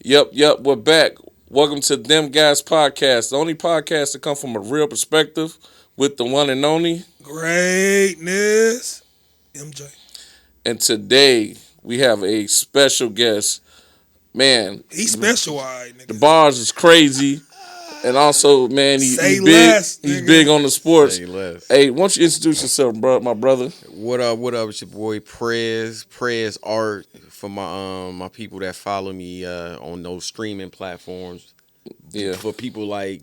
Yep, we're back. Welcome to Them Guys Podcast, the only podcast that come from a real perspective with the one and only. Greatness. MJ. And today we have a special guest. Man, He's special, all right, nigga. the bars is crazy. And also, man, he's big. Less, he's nigga. big on the sports. Say less. Hey, why don't you introduce yourself, bro, my brother? What up? It's your boy Prez Art for my people that follow me on those streaming platforms. Yeah. For people like,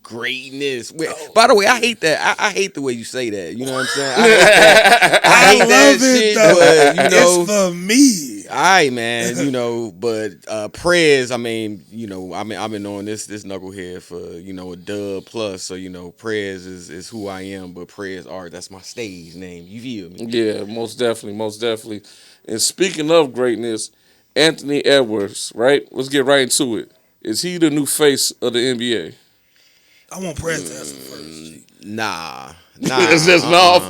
greatness. By the way, I hate that. I hate the way you say that. You know what I'm saying? I hate that. I hate love that it, shit, though. but It's for me. all right, man. But Prez, I've been on this knucklehead for a dub plus. So Prez is who I am, but Prez Art, that's my stage name. You feel me? Yeah, most definitely. And speaking of greatness, Anthony Edwards, right? Let's get right into it. Is he the new face of the NBA? I want Prez to answer first. G. Nah. It's just off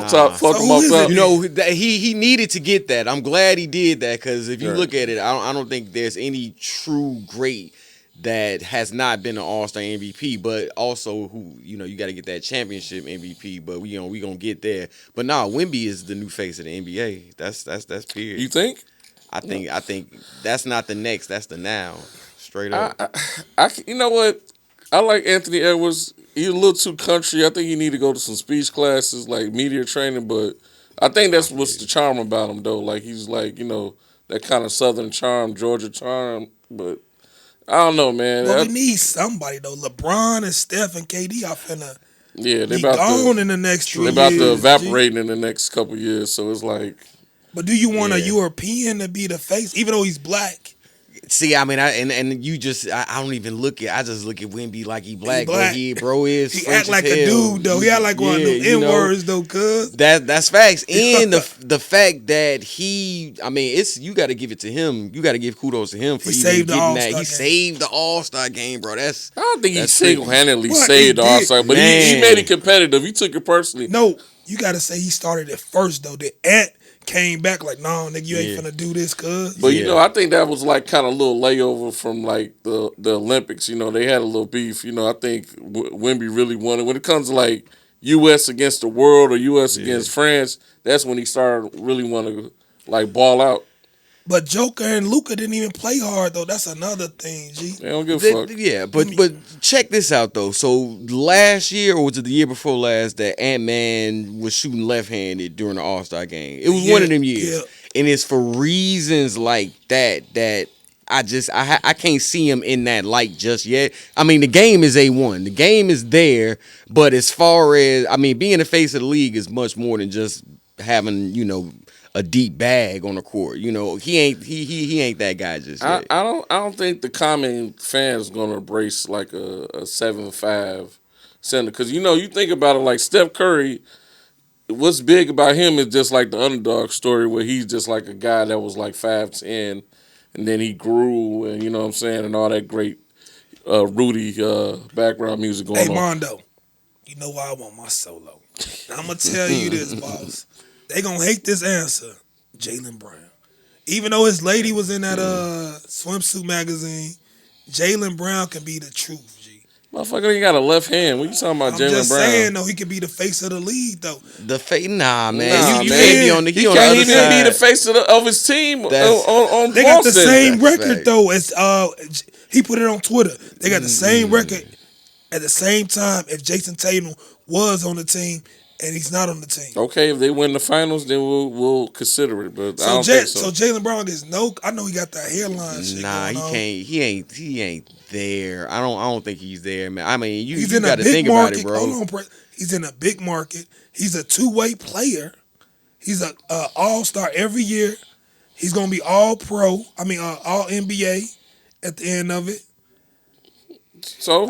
top. Fuck So him who off is top. it? That he needed to get that. I'm glad he did that because if you Right. look at it, I don't think there's any true great that has not been an All-Star MVP, but also who you got to get that championship MVP. But we gonna get there. But Wemby is the new face of the NBA. That's period. You think? I think that's not the next. That's the now. Straight up. You know what? I like Anthony Edwards. He's a little too country. I think he need to go to some speech classes, like media training. But I think that's what's the charm about him, though. Like he's like that kind of Southern charm, Georgia charm. But I don't know, man. Well, we need somebody, though. LeBron and Steph and KD are finna They be about gone to in the next 3 they years. about to G. evaporate in the next couple years. So it's like, But do you want a Yeah. European to be the face, even though he's black? See, I mean, and you just, I don't even look at. I just look at Wemby like he black, black. but bro is. He French act like as a hell. dude, though. He act like one of them N-words, though, cuz. That's facts, and the fact that you got to give it to him. You got to give kudos to him for He even saved the getting All-Star that. He game. saved the All-Star game, bro. I don't think he That's single-handedly What? saved the He did. All-Star, but he Man. made it competitive. He took it personally. No, you got to say he started it first, though. The Ant came back like, no, nigga, you ain't Yeah. finna do this, cuz. But Yeah. I think that was like kind of a little layover from like the Olympics. They had a little beef. I think Wemby really won it. When it comes to like U.S. against the world or U.S. against France, that's when he started really want to like ball out. But Joker and Luca didn't even play hard, though. That's another thing, G. They don't give a fuck. Yeah, but check this out though. So last year, or was it the year before last, that Ant-Man was shooting left-handed during the All-Star game? It was one of them years, yeah. and it's for reasons like that I can't see him in that light just yet. I mean, the game is A1. The game is there, but as far as being the face of the league is much more than just having a deep bag on the court. He ain't that guy just yet. I don't think the common fan is gonna embrace like a 7'5" center because you think about it like Steph Curry. What's big about him is just like the underdog story where he's just like a guy that was like 5'10", and then he grew and you know what I'm saying and all that great Rudy background music going Hey, on. Mondo, you know why I want my solo? I'm going to tell you this, boss. They going to hate this answer. Jaylen Brown. Even though his lady was in that swimsuit magazine, Jaylen Brown can be the truth, G. Motherfucker ain't got a left hand. What you talking about, I'm Jaylen Brown? just saying, though, he could be the face of the league, though. Nah, man. Nah, you man. can't be on the, He he on the can't other even side. be the face of his team on They got the Boston. same That's record, fact. though, as he put it on Twitter. They got the same record at the same time if Jason Tatum was on the team and he's not on the team. Okay, if they win the finals, then we'll consider it. But I So, don't think so. so Jaylen Brown is I know he got that hairline shit Nah, he going on. can't. He ain't there. I don't think he's there, man. I mean, He's you in a got to big think market. about it, bro. Hold on, he's in a big market. He's a two-way player. He's a all-star every year. He's gonna be all pro. All NBA at the end of it. So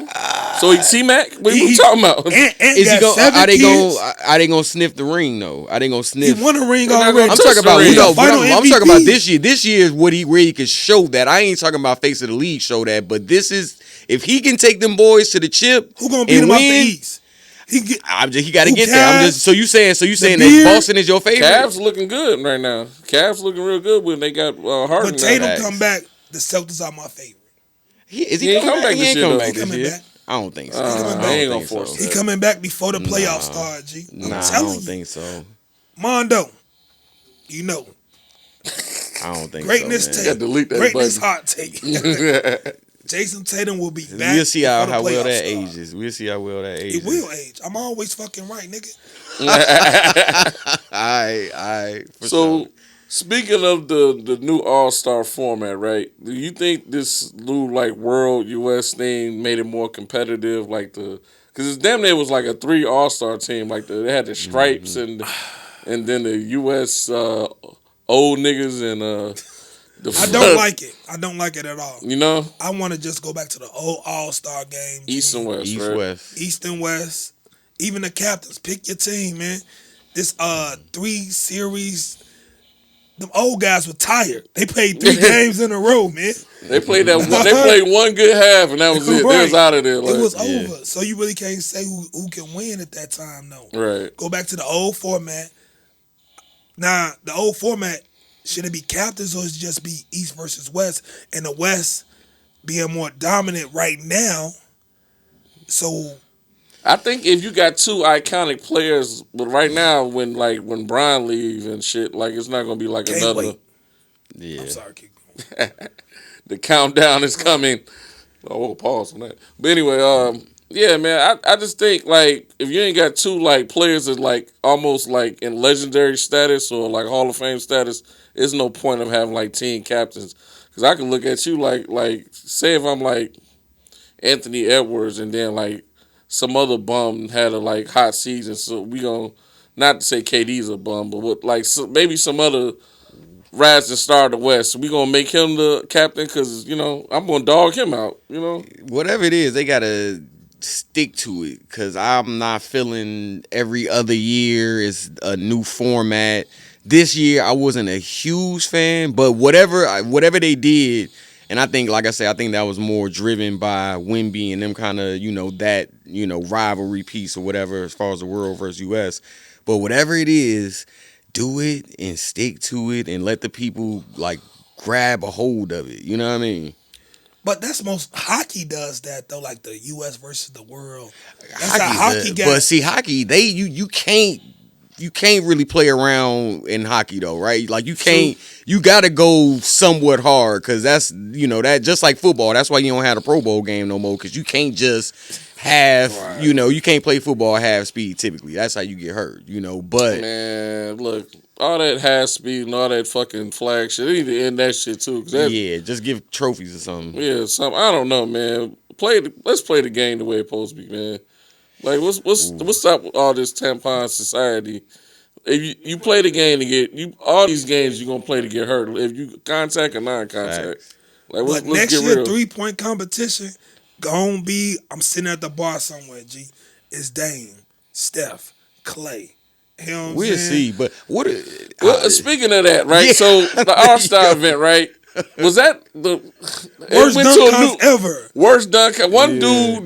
he's T-Mac? What are you talking about? And Is he got going? 7 kids. Are they gonna sniff the ring though? Are they gonna He sniff? won a ring They're not already. gonna I'm touch talking about the ring. He's a final I'm talking about MVP. this year. This year is where he can show that. I ain't talking about face of the league show that, but this is if he can take them boys to the chip. Who gonna beat and him out the win, East? He got to get there. I'm just so you saying beard. that Boston is your favorite? Cavs looking good right now. Cavs looking real good when they got Harden. But Tatum Facts. come back the Celtics are my favorite. Is He ain't come back He this ain't year, coming though. back He this coming year. back. I don't think so. coming I back. don't He ain't gonna think force so. that. He coming back before the playoffs start, G. I'm I telling don't you. think so. Mondo, you know. I don't think Greatness so, man. take. delete that Greatness button. hot take. Jason Tatum will be back We'll see before how the well playoffs that start. ages. We'll see how well that ages. It will age. I'm always fucking right, nigga. All right, for So, sure. speaking of the new All Star format, right? Do you think this new like World US thing made it more competitive? Like because it's damn near was like a 3 All Star team. Like they had the stripes and then the US old niggas and the I don't like it. I don't like it at all. you know I want to just go back to the old All-Star game. East and West, East right? West. East and West. Even the captains. Pick your team, man. This 3 series, them old guys were tired. They played 3 games in a row, man. They played that. They played one good half and that was it. They was out of there. It Like, was over. So you really can't say who can win at that time, no. right. Go back to the old format. Now, the old format, should it be captains or should it just be East versus West? And the West being more dominant right now. So I think if you got 2 iconic players, but right now when Brian leave and shit, like it's not gonna be like can't another. wait. Yeah. I'm sorry, keep going. The countdown is coming. Oh, we'll pause on that. But anyway, yeah, man, I just think like if you ain't got 2 like players that like almost like in legendary status or like Hall of Fame status, there's no point of having like team captains. Because I can look at you like say if I'm like Anthony Edwards and then like some other bum had a like hot season, so we gonna not to say KD's a bum, but what like maybe some other rising star of the West. We gonna make him the captain because I'm gonna dog him out. Whatever it is, they gotta stick to it because I'm not feeling every other year is a new format. This year, I wasn't a huge fan, but whatever they did, and I think, like I said, I think that was more driven by Wemby and them kind of that rivalry piece or whatever as far as the world versus US. But whatever it is, do it and stick to it and let the people like grab a hold of it. You know what I mean? But that's most hockey does that though, like the U.S. versus the world. That's how hockey got. But see, hockey, you can't really play around in hockey though, right? Like you gotta go somewhat hard because that's that just like football. That's why you don't have a Pro Bowl game no more because you can't just have you can't play football half speed typically. That's how you get hurt, But Man, look, all that half speed and all that fucking flag shit, they need to end that shit too. Just give trophies or something. Yeah, I don't know, man. Let's play the game the way it's supposed to be, man. Like, what's up with all this tampon society? If you play the game to get all these games you're gonna play to get hurt. If you contact or non-contact, Facts. like But let's next get year, real. 3-point competition gonna be. I'm sitting at the bar somewhere. G, it's Dame, Steph, Clay. You know what I'm We'll saying? see, but what? Well, speaking of that, right? Yeah. So the All-Star event, right? Was that the Worst dunk contest ever. worst dunk? One dude,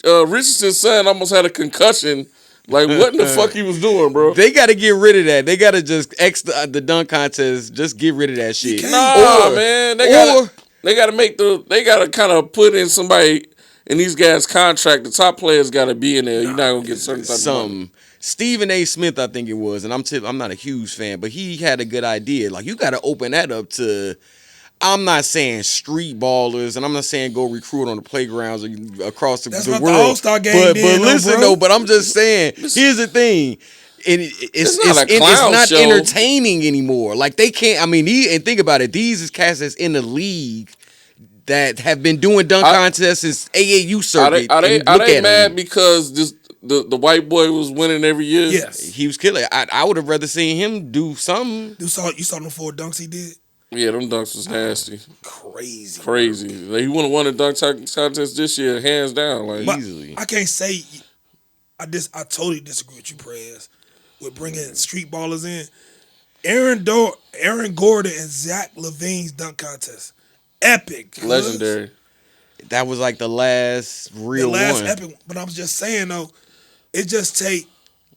Richardson's son, almost had a concussion. Like, what in the fuck he was doing, bro? They got to get rid of that. They got to just the dunk contest. Just get rid of that shit. Nah, man. They gotta kind of put in somebody in these guys' contract. The top players got to be in there. You're not gonna get certain type of money. Something. Stephen A. Smith, I think it was, and I'm not a huge fan, but he had a good idea. Like you got to open that up to. I'm not saying street ballers, and I'm not saying go recruit on the playgrounds or across the That's world. not the All-Star game. But then, listen bro. though, but I'm just saying. Here's the thing. It's not a clown not show. entertaining anymore. Like they can't. I mean, and think about it. These is cats that's in the league that have been doing dunk contests since AAU circuit. Are they Look at mad him. because the white boy was winning every year? Yes. He was killing. I would have rather seen him do something. You saw them 4 dunks he did. Yeah, them dunks was nasty. Crazy. Like, he wouldn't have won the dunk contest this year, hands down. Like, But Easily. I can't say. I totally disagree with you, Prez, with bringing street ballers in. Aaron Gordon and Zach LaVine's dunk contest, epic, cuz. legendary. That was like the last real The last one. epic. But I'm just saying though, it just take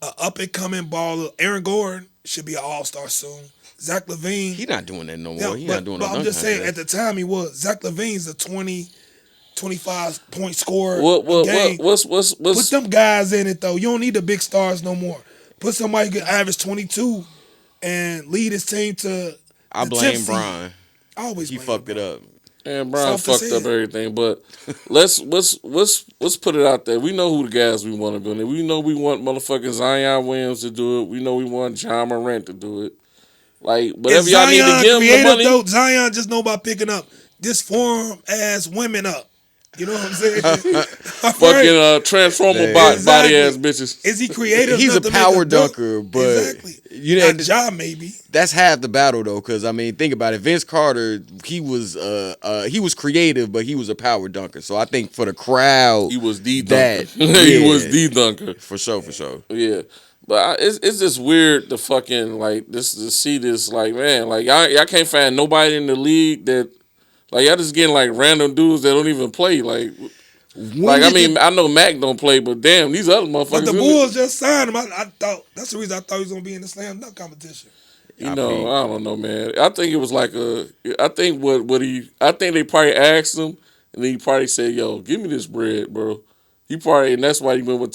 a up and coming baller. Aaron Gordon should be an all-star soon. Zach LaVine. He not doing that no more. Yeah, He but, not doing but no I'm dunk just saying, contest. at the time he was. Zach LaVine's a 25 point scorer What a game. Put what's them guys in it though. You don't need the big stars no more. Put somebody who can average 22 and lead his team to. I the blame 10th seed. Brian. I always He blame fucked it LeBron. up. and Brian Soft as fucked up hell. everything. But let's put it out there. We know who the guys we want to be in it. We know we want motherfucking Zion Williams to do it. We know we want John Morant to do it. Like whatever Is y'all need to Zion give him the creative money. though? Zion just know about picking up disform ass women up. You know what I'm saying? Fucking transformer body Exactly. ass bitches. Is he creative? He's enough a to make power dunk? dunker, but Exactly. you know Not Ja maybe. that's half the battle though. Because I mean, think about it. Vince Carter, he was creative, but he was a power dunker. So I think for the crowd, He was the that dunker. He yeah, was the dunker. for sure. Yeah. But it's just weird to fucking like this to see this like man like y'all can't find nobody in the league that like y'all just getting like random dudes that don't even play like I mean I know Mac don't play but damn these other motherfuckers But the Bulls just signed him. I thought that's the reason I thought he was gonna be in the slam dunk competition. I don't know man I think it was like I think I think they probably asked him and then he probably said yo give me this bread bro and that's why he went with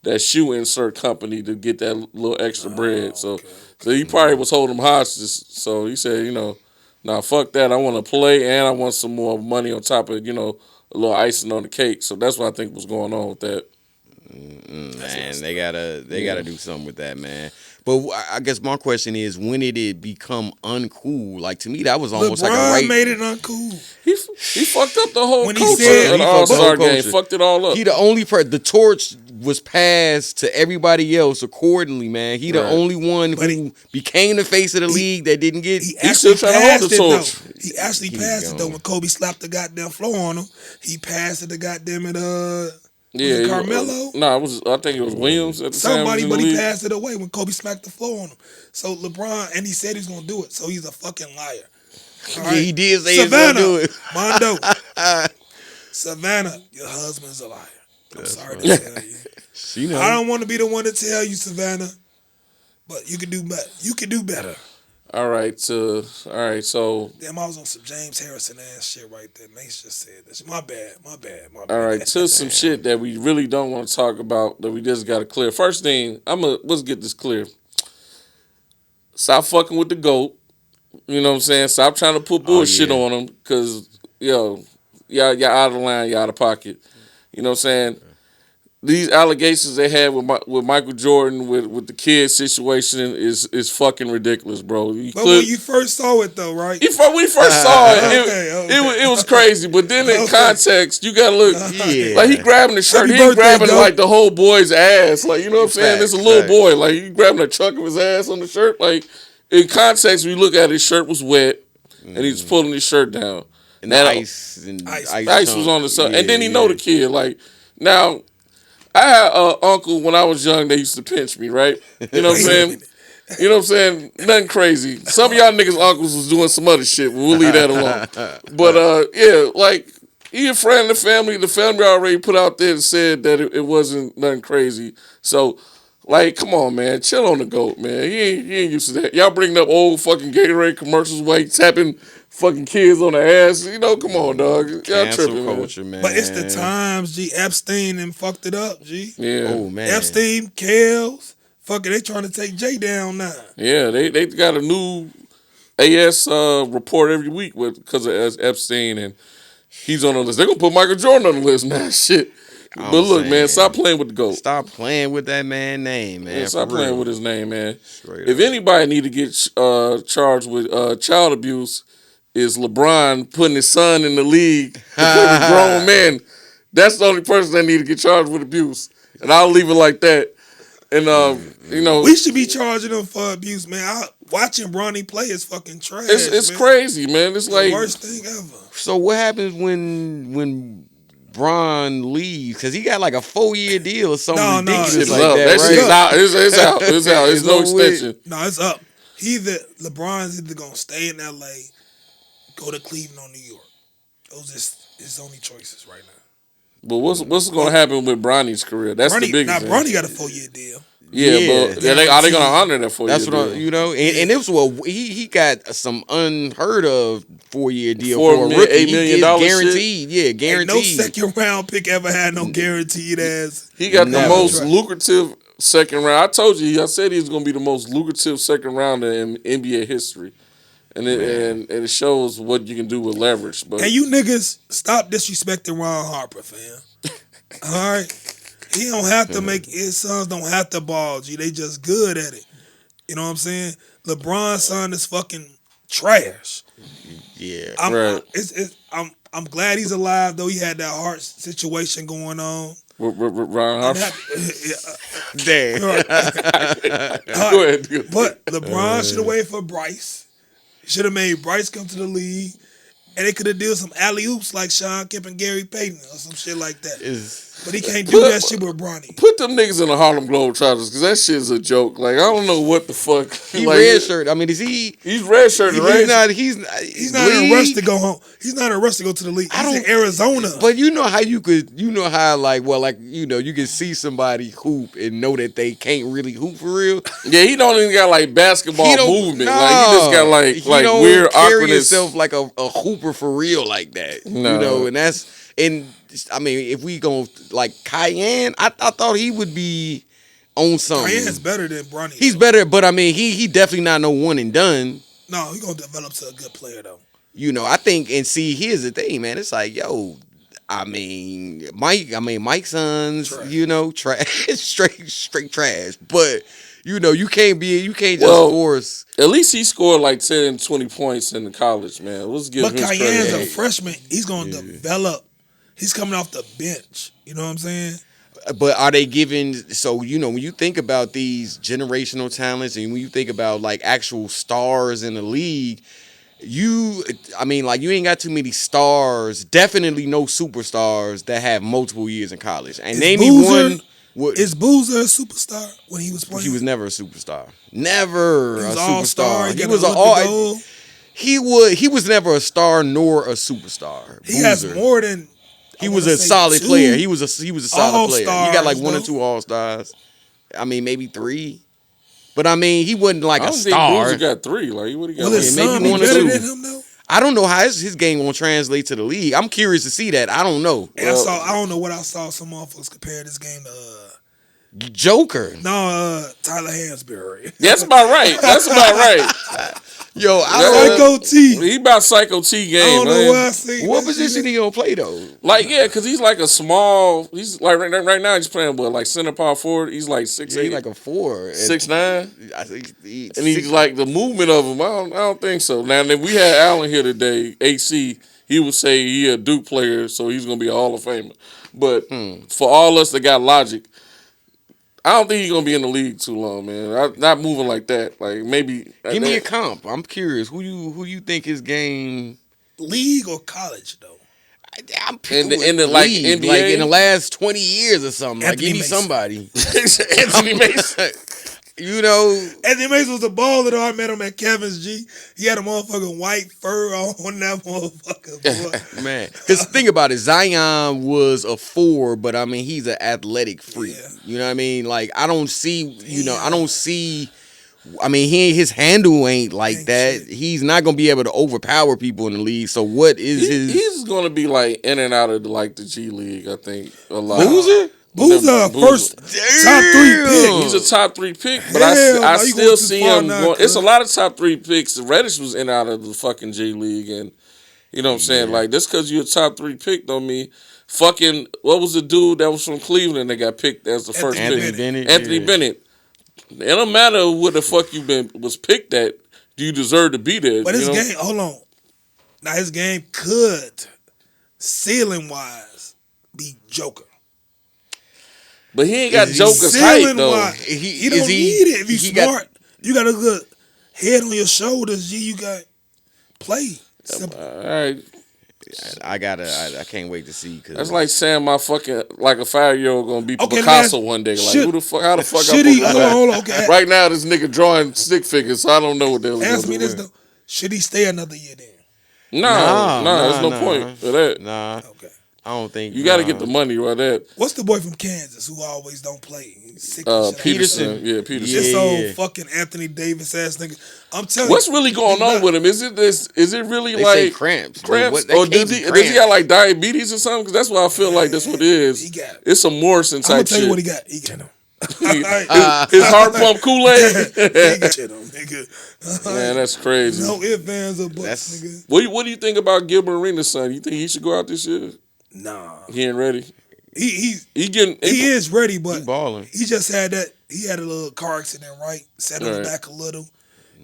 that shoe insert company to get that little extra bread. So he probably was holding him hostage. So he said, nah, fuck that. I want to play and I want some more money on top of, a little icing on the cake. So that's what I think was going on with that. Man, they gotta do something with that, man. But I guess my question is, when did it become uncool? Like to me, that was almost LeBron like a right. made it uncool. He fucked up the whole When he culture said- of the He fucked the All-Star whole game. culture. Fucked it all up. He the only the torch was passed to everybody else accordingly, man. He the Right. only one But who became the face of the league that didn't get. He He's actually still trying to hold passed the it though. torch. He actually He passed it though gone. when Kobe slapped the goddamn floor on him. He passed it to goddamn it Yeah, was it Carmelo? I think it was Williams at the time. Somebody, in but the he league. passed it away when Kobe smacked the floor on him. So LeBron, and he said he's gonna do it. So he's a fucking liar. All Yeah, he did say he's Savannah, gonna do it. Mondo, Savannah, your husband's a liar. I'm sorry to tell you. She know. I don't want to be the one to tell you, Savannah, but you can do better. You can do better. All right, so Damn, I was on some James Harrison ass shit right there. Mace just said this. My bad. all right, to some shit that we really don't want to talk about that we just got to clear. First thing, let's get this clear. Stop fucking with the GOAT. You know what I'm saying? Stop trying to put bullshit on him because, y'all out of line, y'all out of pocket. You know what I'm saying? These allegations they had with Michael Jordan with the kid situation is fucking ridiculous, bro. But when you first saw it though, right? When we first saw it, Okay. it was crazy. But then in context, you gotta look. Yeah. Like he grabbing the shirt, Happy he ain't birthday, grabbing Goat. like the whole boy's ass. Like you know what I'm saying? It's a little Facts. boy. Like he grabbing a chunk of his ass on the shirt. Like in context, when you look at it, his shirt was wet, and he's pulling his shirt down. And Now, ice Ice was on the side, and then he yeah. know the kid. Like now, I had an uncle when I was young. They used to pinch me, right? You know what I'm saying? You know what I'm saying? Nothing crazy. Some of y'all niggas' uncles was doing some other shit. But we'll leave that alone. But yeah, like he a friend of the family. The family already put out there and said that it wasn't nothing crazy. So. Like, come on, man. Chill on the GOAT, man. He ain't used to that. Y'all bringing up old fucking Gatorade commercials where he tapping fucking kids on the ass. You know, come on, dog. Y'all Cancel tripping, culture, man. But it's the times, G. Epstein and fucked it up, G. man. Yeah. Oh man. Epstein, Kels, fucking, they trying to take Jay down now. Yeah, they got a new AS report every week because of Epstein, and he's on the list. They're going to put Michael Jordan on the list now. Shit. I'm But look, man, saying. stop playing with the GOAT. Stop playing with that man name, man. Yeah, stop for playing real. with his name, man. Straight If up. anybody need to get charged with child abuse, is LeBron putting his son in the league to play with grown men. That's the only person that need to get charged with abuse. And I'll leave it like that. And, We should be charging them for abuse, man. Watching Bronny play is fucking trash. it's man. crazy, man. It's The like, worst thing ever. So what happens when Bron leaves? Because he got like a 4-year deal or something No, ridiculous it's like up. that, That right? shit's out. It's out. It's out. It's no It's over with. extension. No, it's up. LeBron's either gonna stay in LA, go to Cleveland or New York. Those is his only choices right now. But what's going to happen with Bronny's career? That's the biggest thing. Bronny got a 4-year deal. Yeah, but are they going to honor that 4-year That's deal? what and it was he got some unheard of 4-year deal $4 for a rookie. $8 million guaranteed. Yeah, guaranteed. No second round pick ever had no guaranteed ass. He got the most Right. lucrative second round. I told you, I said he was going to be the most lucrative second rounder in NBA history. And it shows what you can do with leverage. But And you niggas stop disrespecting Ron Harper, fam. All right? He don't have to make, his sons don't have to ball, G. They just good at it. You know what I'm saying? LeBron's son is fucking trash. Yeah. I'm glad he's alive, though he had that heart situation going on. Ron Harper. Damn. Go ahead. But LeBron should have waited for Bryce. He should have made Bryce come to the league. And they could have did some alley-oops like Sean Kemp and Gary Payton or some shit like that. But he can't do that shit with Bronny. Put them niggas in the Harlem Globetrotters because that shit's a joke. Like, I don't know what the fuck. He like, red shirt. I mean, is he? He's red shirted, right? He's not in a rush to go home. He's not in a rush to go to the league. He's in Arizona. But you know how you can see somebody hoop and know that they can't really hoop for real. Yeah, he don't even got like basketball movement. Like he just got like don't weird carry awkwardness. himself like a hooper for real like that. No. You know, and I mean, if we go like Cayenne, I thought he would be on something. Cayenne's better than Bronny. He's better, but I mean, he definitely not no one and done. No, he's gonna develop to a good player though. You know, I think, and see, here's the thing, man. It's like, yo, Mike's sons, Trash. you know, trash, straight trash. But you know, you can't just force. At least he scored like 10, 20 points in the college, man. Let's give But him Cayenne's credit. a freshman. He's gonna develop. He's coming off the bench. You know what I'm saying? But are they giving? So you know, when you think about these generational talents, and when you think about like actual stars in the league, you ain't got too many stars. Definitely no superstars that have multiple years in college. And name me one. Is Boozer a superstar when he was playing? He was never a superstar. Never He was a all-star. superstar. He was an all. He was never a star nor a superstar. He has more than. He was a solid player. He was a solid player. He got like one or two all-stars. I mean, maybe 3. But I mean, he wasn't like a star. He got 3. Like what he got? Well, his son maybe be 1 or better 2. than him though. I don't know how his game gonna translate to the league. I'm curious to see that. I don't know. And I don't know what I saw. Some motherfuckers compare this game to Joker. Tyler Hansberry. That's about right. That's about right. Yo, Psycho T. He about Psycho T game. I don't know man. where I see. What position he gonna play though? Like because he's like a small. He's like right now he's playing like center power forward. He's like 6'8", He's like a 4, 6'9". I think And he's like the movement of him. I don't think so. Now if we had Allen here today, AC, he would say he a Duke player, so he's gonna be a Hall of Famer. But for all us that got logic, I don't think he's gonna be in the league too long, man. Not moving like that. Like maybe give me a comp. I'm curious. Who you think his game? League or college though? I'm in the like league, NBA, like in the last 20 years or something. Like Anthony give me Mason. somebody. Anthony Mason. You know, Anthony Mason was a baller though. I met him at Kevin's G. He had a motherfucking white fur on that motherfucker. Boy. man. Because think about it, Zion was a 4, but I mean he's an athletic freak. Yeah. You know what I mean? Like I don't see. I mean, his handle ain't like that. Shit. He's not gonna be able to overpower people in the league. So what is his? He's gonna be like in and out of like the G League. I think a lot. Boozer, first top 3 pick. He's a top 3 pick, but Hell, I no, you still going too see far him now, going. It's a cuz. lot of top 3 picks. Reddish was in and out of the fucking G League, and you know what I'm saying. Like just because you're a top 3 pick don't mean fucking. What was the dude that was from Cleveland that got picked as the first Anthony pick? Bennett. Anthony Bennett. It don't matter what the fuck was picked at. Do you deserve to be there? But his you know? game, hold on. Now his game could, ceiling wise, be Joker. But he ain't got Joker's height Ceiling though. wise, he don't need it. If you smart, you got a good head on your shoulders. G, you got play. Simple. All right. I can't wait to see. Cause That's like saying my fucking like a 5-year-old gonna be Okay, Picasso man, one day. Like should- who the fuck? How the fuck? should I he? supposed to Hold do on, that? okay. Right now, this nigga drawing stick figures, so I don't know what the hell. he's Ask gonna me do this with though: should he stay another year then? it. Nah, Nah, there's no point for that. Nah. Okay. I don't think You got to get the money right there. What's the boy from Kansas who always don't play? He's sick and shit. Peterson. Yeah, Peterson. This Yeah. old fucking Anthony Davis ass nigga. I'm telling What's you. really going on with him? Is it this? Is it really They like say cramps. Cramps? They Or can't does be he got cramps. like diabetes or something? Because that's what I feel like that's what it is. He got it. It's some Morrison I'm gonna type tell shit. you what he got. He got him. his heart pump Kool-Aid. He got shit on, nigga. Man, that's crazy. No ifs, ands, or buts, nigga. What do you think about Gilbert Arenas' son? You think he should go out this year? Nah. He ain't ready. He He is ready, but He balling. he just had that. He had a little car accident, right? Settled Right. back a little.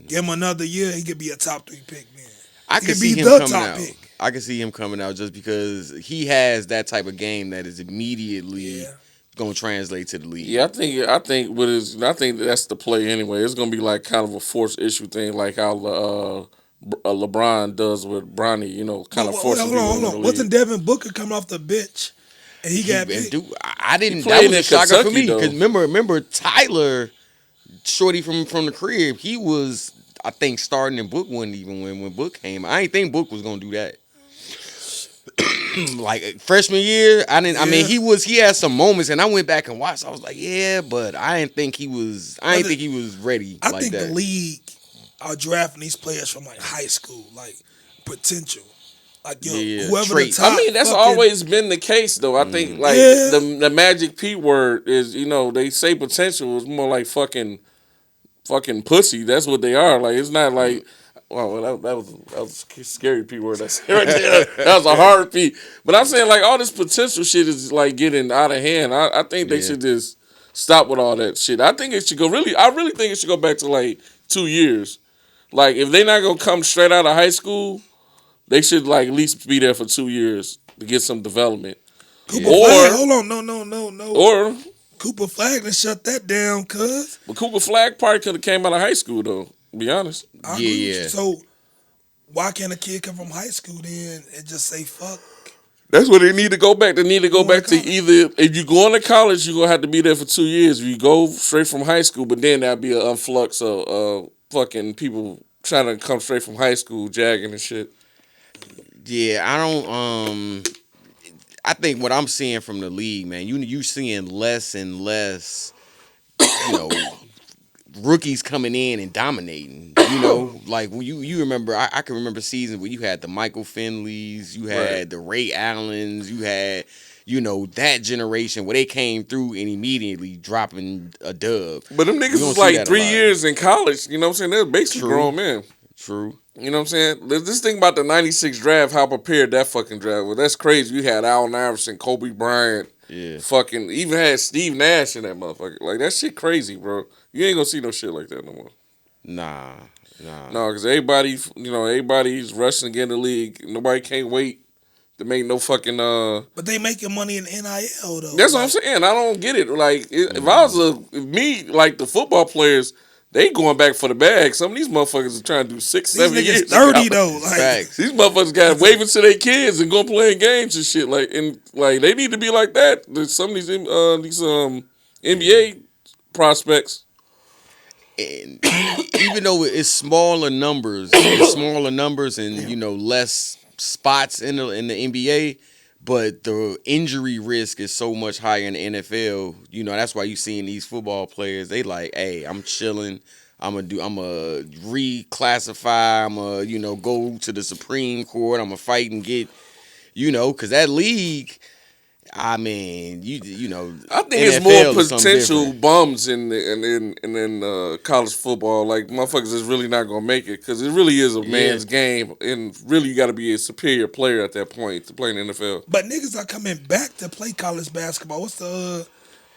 Give him another year, he could be a top 3 pick, man. I He can could see be him the coming top out. pick. I can see him coming out just because he has that type of game that is immediately Yeah. gonna translate to the league. Yeah, I think that's the play anyway. It's gonna be like kind of a forced issue thing, like how LeBron does with Bronny. You know, kind of forcing people into the league. Wasn't Devin Booker coming off the bench and he got picked? Dude, I didn't. He That played was a in shocker for Kentucky, me though. because remember Tyler, shorty from the crib. He was, I think, starting in Book wasn't even when Book came. I didn't think Book was gonna do that. Like freshman year, I didn't. I mean, he had some moments, and I went back and watched. I was like, yeah, but I didn't think he was. I didn't think he was ready. I like think that. the league are drafting these players from like high school, like potential. Like whoever traits. the top. I mean, that's fucking- always been the case, though. I think like Yeah. the magic P word is, they say potential is more like fucking pussy. That's what they are. Like it's not like. Well, that was a scary P word. That's right there. That was a hard P. But I'm saying like all this potential shit is like getting out of hand. I think they should just stop with all that shit. I think it should go I really think it should go back to like 2 years. Like if they not gonna come straight out of high school, they should like at least be there for 2 years to get some development. Cooper Flag, hold on, no. Or Cooper Flag done shut that down, cuz. but Cooper Flag probably could have came out of high school though. To be honest. I agree with you. Yeah. So why can't a kid come from high school then and just say fuck? That's what they need to go back. They need to go back to college. either if you going to college, you're gonna have to be there for 2 years. If you go straight from high school, but then that'd be an influx of fucking people trying to come straight from high school, jagging and shit. Yeah, I don't. I think what I'm seeing from the league, man, you seeing less and less, rookies coming in and dominating. Like when you remember, I can remember seasons where you had the Michael Finleys, you had the Ray Allens, you had that generation where they came through and immediately dropping a dub. But them niggas was like 3 years in college. You know what I'm saying? They're basically grown men. True. You know what I'm saying? There's this thing about the 96 draft, how prepared that fucking draft was. That's crazy. You had Allen Iverson, Kobe Bryant, fucking even had Steve Nash in that motherfucker. Like, that shit crazy, bro. You ain't gonna see no shit like that no more. Nah. No, because everybody's rushing to get in the league. Nobody can't wait to make no fucking But they making money in NIL though. That's what I'm saying. I don't get it. Like if I was like the football players, they going back for the bag. Some of these motherfuckers are trying to do 6, These 7 niggas years. 30 though. Like Facts. These motherfuckers got waving to their kids and going playing games and shit. Like they need to be like that. There's some of these NBA prospects. And even though it's smaller numbers and less spots in the NBA, but the injury risk is so much higher in the NFL. That's why you seeing these football players. They like, hey, I'm chilling. I'm gonna reclassify. I'm gonna go to the Supreme Court. I'm gonna fight and get because that league. I mean, I think NFL it's more is something potential different. bums in college football. Like motherfuckers is really not gonna make it because it really is a man's game, and really you got to be a superior player at that point to play in the NFL. but niggas are coming back to play college basketball. What's the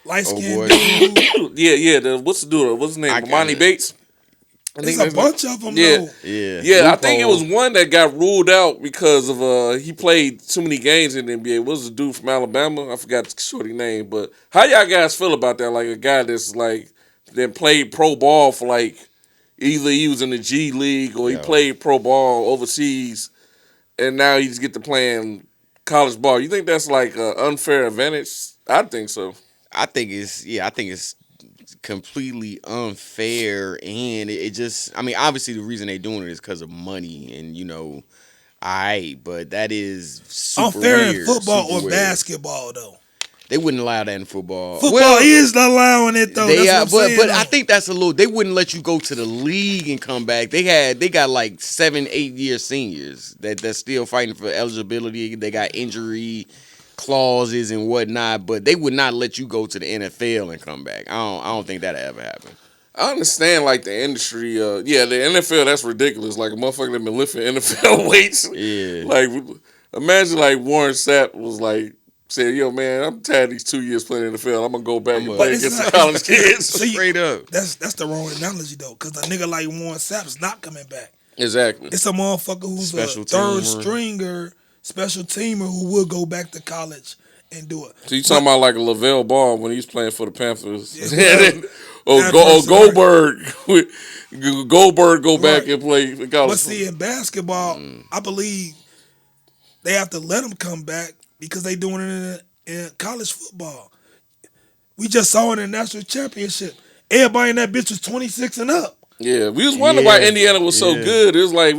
light boy. skinned dude? Yeah. What's the dude? What's his name? Monty Bates. There's a bunch of them Yeah. though. Yeah, I think it was one that got ruled out because of he played too many games in the NBA. What was the dude from Alabama? I forgot the shorty name. But how y'all guys feel about that? Like a guy that's like that played pro ball for like either he was in the G League or he played pro ball overseas, and now he just get to playing college ball. You think that's like an unfair advantage? I think so. I think it's completely unfair, and it just, I mean, obviously the reason they doing it is because of money, and Alright, but that is super Unfair weird. in football super or weird. basketball though. They wouldn't allow that in football. Football is allowing it though. They That's what I'm saying, but I though. think that's a little. They wouldn't let you go to the league and come back. They got like 7-8 year seniors that's still fighting for eligibility. They got injury clauses and whatnot, but they would not let you go to the NFL and come back. I don't think that'll ever happen. I understand like the industry. The NFL, that's ridiculous. Like a motherfucker that been lifting NFL weights. Yeah. Like imagine like Warren Sapp was like saying, "Yo, man, I'm tired of these 2 years playing NFL. I'm gonna go back and play against the college kids." See, Straight up. That's the wrong analogy though, because a nigga like Warren Sapp's not coming back. Exactly. It's a motherfucker who's Special a third teamer. stringer, special teamer who will go back to college and do it. So you talking about like a Lavelle Ball when he's playing for the Panthers? Yeah. Goldberg. Goldberg go back and play for college. But see, in basketball, I believe they have to let them come back because they doing it in college football. We just saw it in the national championship. Everybody in that bitch was 26 and up. Yeah, we was wondering why Yeah, Indiana was so yeah. good. It was like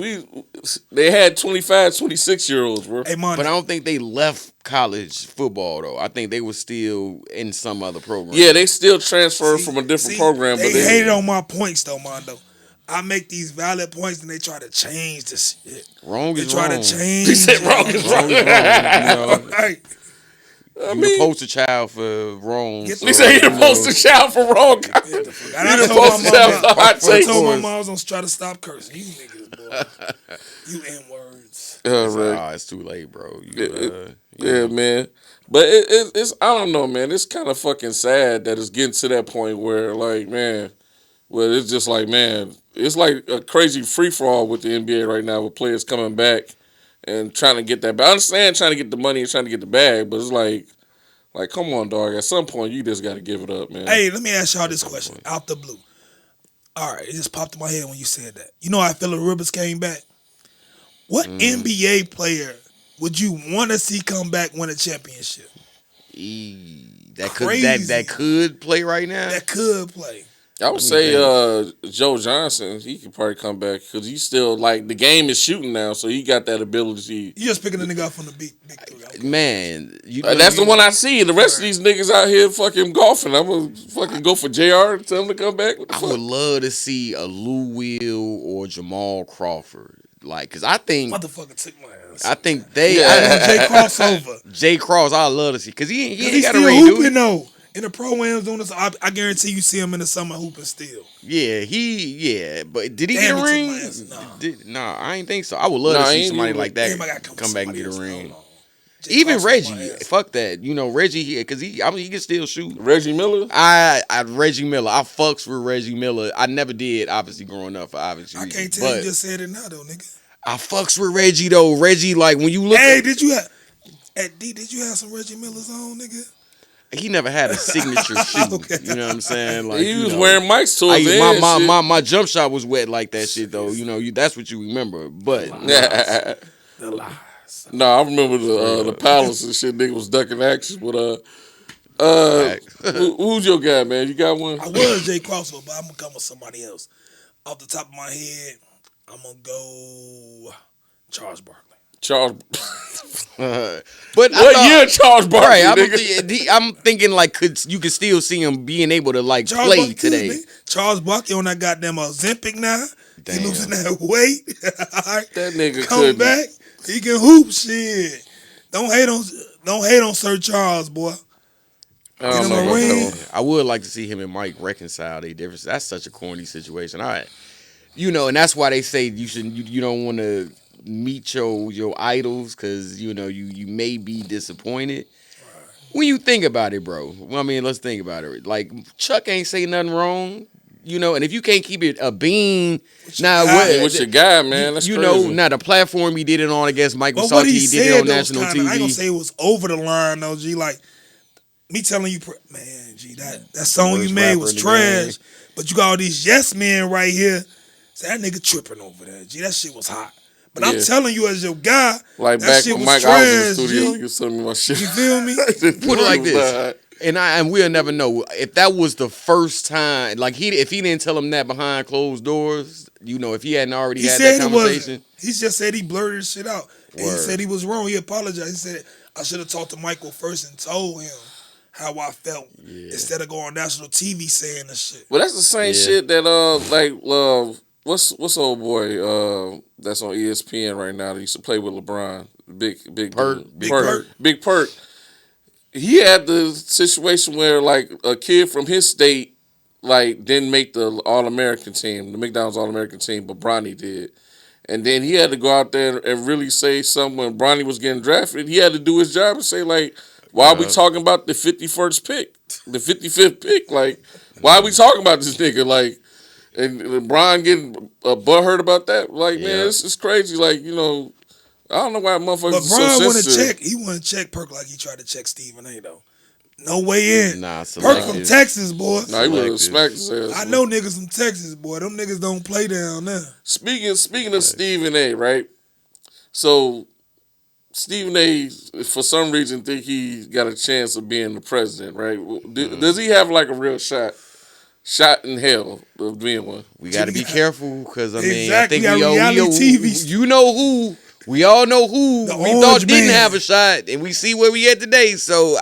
they had 25, 26-year-olds, bro. Hey, man, But I don't think they left college football though. I think they were still in some other program. Yeah, they still transferred from a different program, They but they hated on my points though, Mondo. I make these valid points and they try to change this shit. Wrong They is try wrong. to change. He said wrong is wrong. You know, Right. I you mean, the poster child for wrong. Get so, he said he the you know. poster child for wrong. And I You the told poster my child mama, for hot I takes. told my mom I was gonna try to stop cursing. You niggas, boy. You N-words. Ah, it's too late, bro. Yeah, man. But it's I don't know, man. It's kind of fucking sad that it's getting to that point where, like, man, well, it's just like, man, it's like a crazy free for all with the NBA right now, with players coming back and trying to get that. But I understand trying to get the money and trying to get the bag, but it's like, come on, dog. At some point, you just got to give it up, man. Hey, let me ask y'all this question out the blue. All right, it just popped in my head when you said that. You know how Phillip Rivers came back? What NBA player would you want to see come back win a championship? That Crazy. could play right now. That could play. I would say Joe Johnson, he could probably come back because he's still, like, the game is shooting now, so he got that ability. You just picking a nigga up from the big three. Okay. Man, That's the one I see. The rest of these niggas out here fucking golfing. I'm going to fucking go for JR and tell him to come back. What the I fuck? would love to see a Lou Will or Jamal Crawford. Like, cause I think Motherfucker took my ass. I think they Jay crossover. Jay Cross. I love to see cause he ain't He's got a still ring, hooping dude. though. In the pro-ams doing this, I guarantee you see him in the summer hooping still. Yeah, but did he Damn, get a he ring? took my ass. Nah. Nah, I ain't think so. I would love to Nah, he see ain't somebody even- like that Damn, I gotta come come with back and somebody get a else. ring. Hold on. Jay Even Cross took my Reggie, ass. fuck that. You know Reggie, cause he can still shoot. Reggie Miller? I Reggie Miller. I fucks with Reggie Miller. I never did, obviously growing up for obvious I reasons. can't tell but you just said it now though, nigga. I fucks with Reggie though. Reggie, like when you look, Hey, did you have did you have some Reggie Millers on, nigga? he never had a signature shoe. Okay. You know what I'm saying? Like He you was know, wearing Mike's towards the end. my jump shot was wet like that shit though. You know, that's what you remember. But shit. The lies. Nah, I remember the Palace and shit. Nigga was ducking action. But who's your guy, man? You got one? I was Jay Crossover, but I'm gonna come with somebody else. Off the top of my head, I'm gonna go Charles Barkley. Charles. but What year Charles Barkley? Right, Nigga? I'm thinking like you could still see him being able to like Charles play Barkley today. Too, Charles Barkley on that goddamn Ozempic now. Damn. He losing that weight. All right. That nigga Come couldn't. back. He can hoop shit. Don't hate on Sir Charles, boy. I don't Get know him a about ring. that one. I would like to see him and Mike reconcile their differences. That's such a corny situation. All right, you know, and that's why they say you don't want to meet your idols because you know you may be disappointed. When you think about it, bro. Well, I mean, let's think about it. Like Chuck ain't say nothing wrong, you know, and if you can't keep it a bean, now Hey, what's your guy, man? That's you crazy. know, now the platform he did it on against Mike But Wazowski, what he he did it said on though, national kinda, I ain't gonna TV. say it was over the line though, G. Like me telling you, man, G, that song Worst you made rapper was in the trash. game. But you got all these yes men right here. Say that nigga tripping over there, G. That shit was hot. But I'm Yeah. telling you, as your guy, Like that back shit when was Mike trash, I was in the studio, G. he was telling me my shit. You feel me? Put it like this. And we'll never know if that was the first time. Like if he didn't tell him that behind closed doors, if he hadn't already He had said that it conversation. wasn't. He just said he blurted his shit out. And he Word. said he was wrong. He apologized. He said, I should have talked to Michael first and told him how I felt instead of going on national TV saying this shit. But that's the same shit that what's old boy that's on ESPN right now that used to play with LeBron, big Perk. dude. Big Perk. He had the situation where like a kid from his state like didn't make the All-American team, the McDonald's All-American team, but Bronny did. And then he had to go out there and really say something when Bronny was getting drafted. He had to do his job and say like, why are we talking about the 51st pick, the 55th pick? Like, why are we talking about this nigga? Like, and LeBron getting butthurt about that? Like, man, it's crazy. Like, I don't know why motherfuckers are so LeBron want to sensitive. check. He want to check Perk like he tried to check Stephen A. though. No way in. Nah, Perk selective. from Texas, boy. Nah, he would have smacked his ass. I know niggas from Texas, boy. Them niggas don't play down there. Speaking of Stephen A., right? So Stephen A., for some reason, think he got a chance of being the president, right? Does he have like a real shot in hell of being one? We got to be careful because I mean, Exactly. I think we all know who The we orange thought didn't man. have a shot, and we see where we at today. So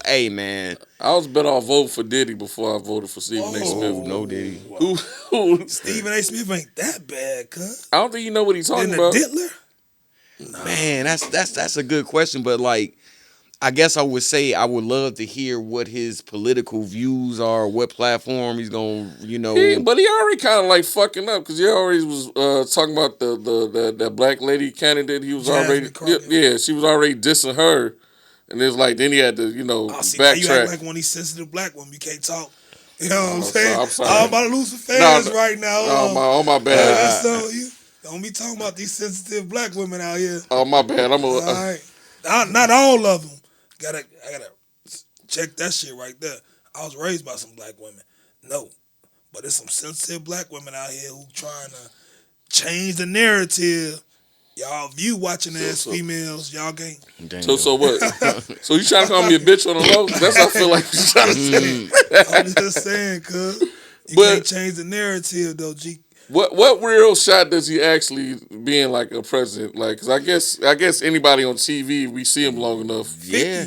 hey man, I was better off voting for Diddy before I voted for Stephen A. Smith. no Diddy. Who? Stephen A. Smith ain't that bad, cuz. I don't think you know what he's talking Then about. the Diddler? Man, that's a good question, but like, I guess I would say I would love to hear what his political views are, what platform he's gonna, But he already kind of like fucking up because he already was talking about the black lady candidate. He was Jasmine already Crockett. she was already dissing her, and it's like then he had to Oh, see, now you act backtrack. like one of these sensitive black women. You can't talk. You know what I'm sorry, saying? I'm sorry. I'm about to lose some fans No, right now. Oh my bad. So you don't be talking about these sensitive black women out here. Oh my bad. All right. Not all of them. I gotta check that shit right there. I was raised by some black women. No. But there's some sensitive black women out here who trying to change the narrative. Y'all view watching ass females. Y'all can't. So what? So you trying to call me a bitch on the low? That's what I feel like you're trying to say. I'm just saying, cuz. You But- can't change the narrative, though, G. What real shot does he actually being like a president? Like, cause I guess anybody on TV, we see him long enough. 50. Yeah.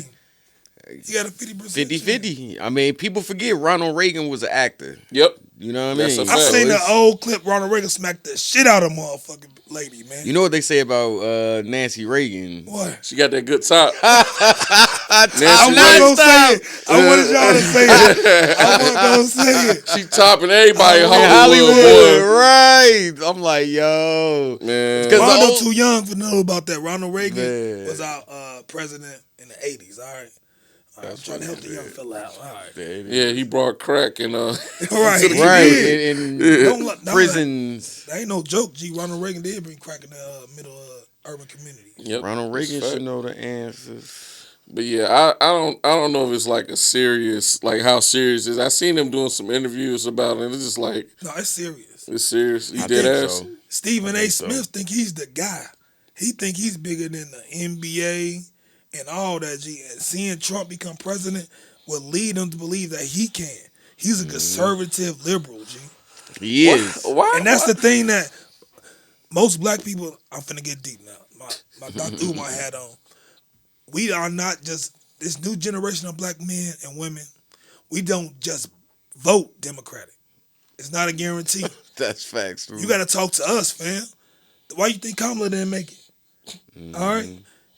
He got a 50%. 50-50. I mean, people forget Ronald Reagan was an actor. Yep. You know what I That's mean? a I fact. seen the old clip. Ronald Reagan smacked the shit out of motherfucking lady, man. You know what they say about Nancy Reagan? What? She got that good top. I'm Nancy not Reagan. gonna say it. I wanted y'all to say it. I wasn't gonna say it. She topping everybody in Oh, Hollywood, Hollywood, boy. right? I'm like, yo, Man. 'Cause Rondo the old- too young to know about that. Ronald Reagan Man. was our president in the 80s. All right. I'm trying to help the young fella out. All right. Yeah, he brought crack and Right. right He did. in Don't prisons. That ain't no joke, G. Ronald Reagan did bring crack in the middle urban community. yep. Ronald Reagan That's should fact. know the answers. But yeah, I don't know if it's like a serious, like how serious it is. I seen him doing some interviews about it, and it's just like No, it's serious. it's serious. He I did think ass. so. Stephen A. think so. Smith think he's the guy. He think he's bigger than the NBA and all that, G. And seeing Trump become president will lead him to believe that he can. He's a conservative liberal, G. He is. Why? And that's the thing that most black people, I'm finna get deep now. My Dr. Umar hat on. We are not just, this new generation of black men and women, we don't just vote Democratic. It's not a guarantee. That's facts. Bro. You got to talk to us, fam. Why you think Kamala didn't make it? All right?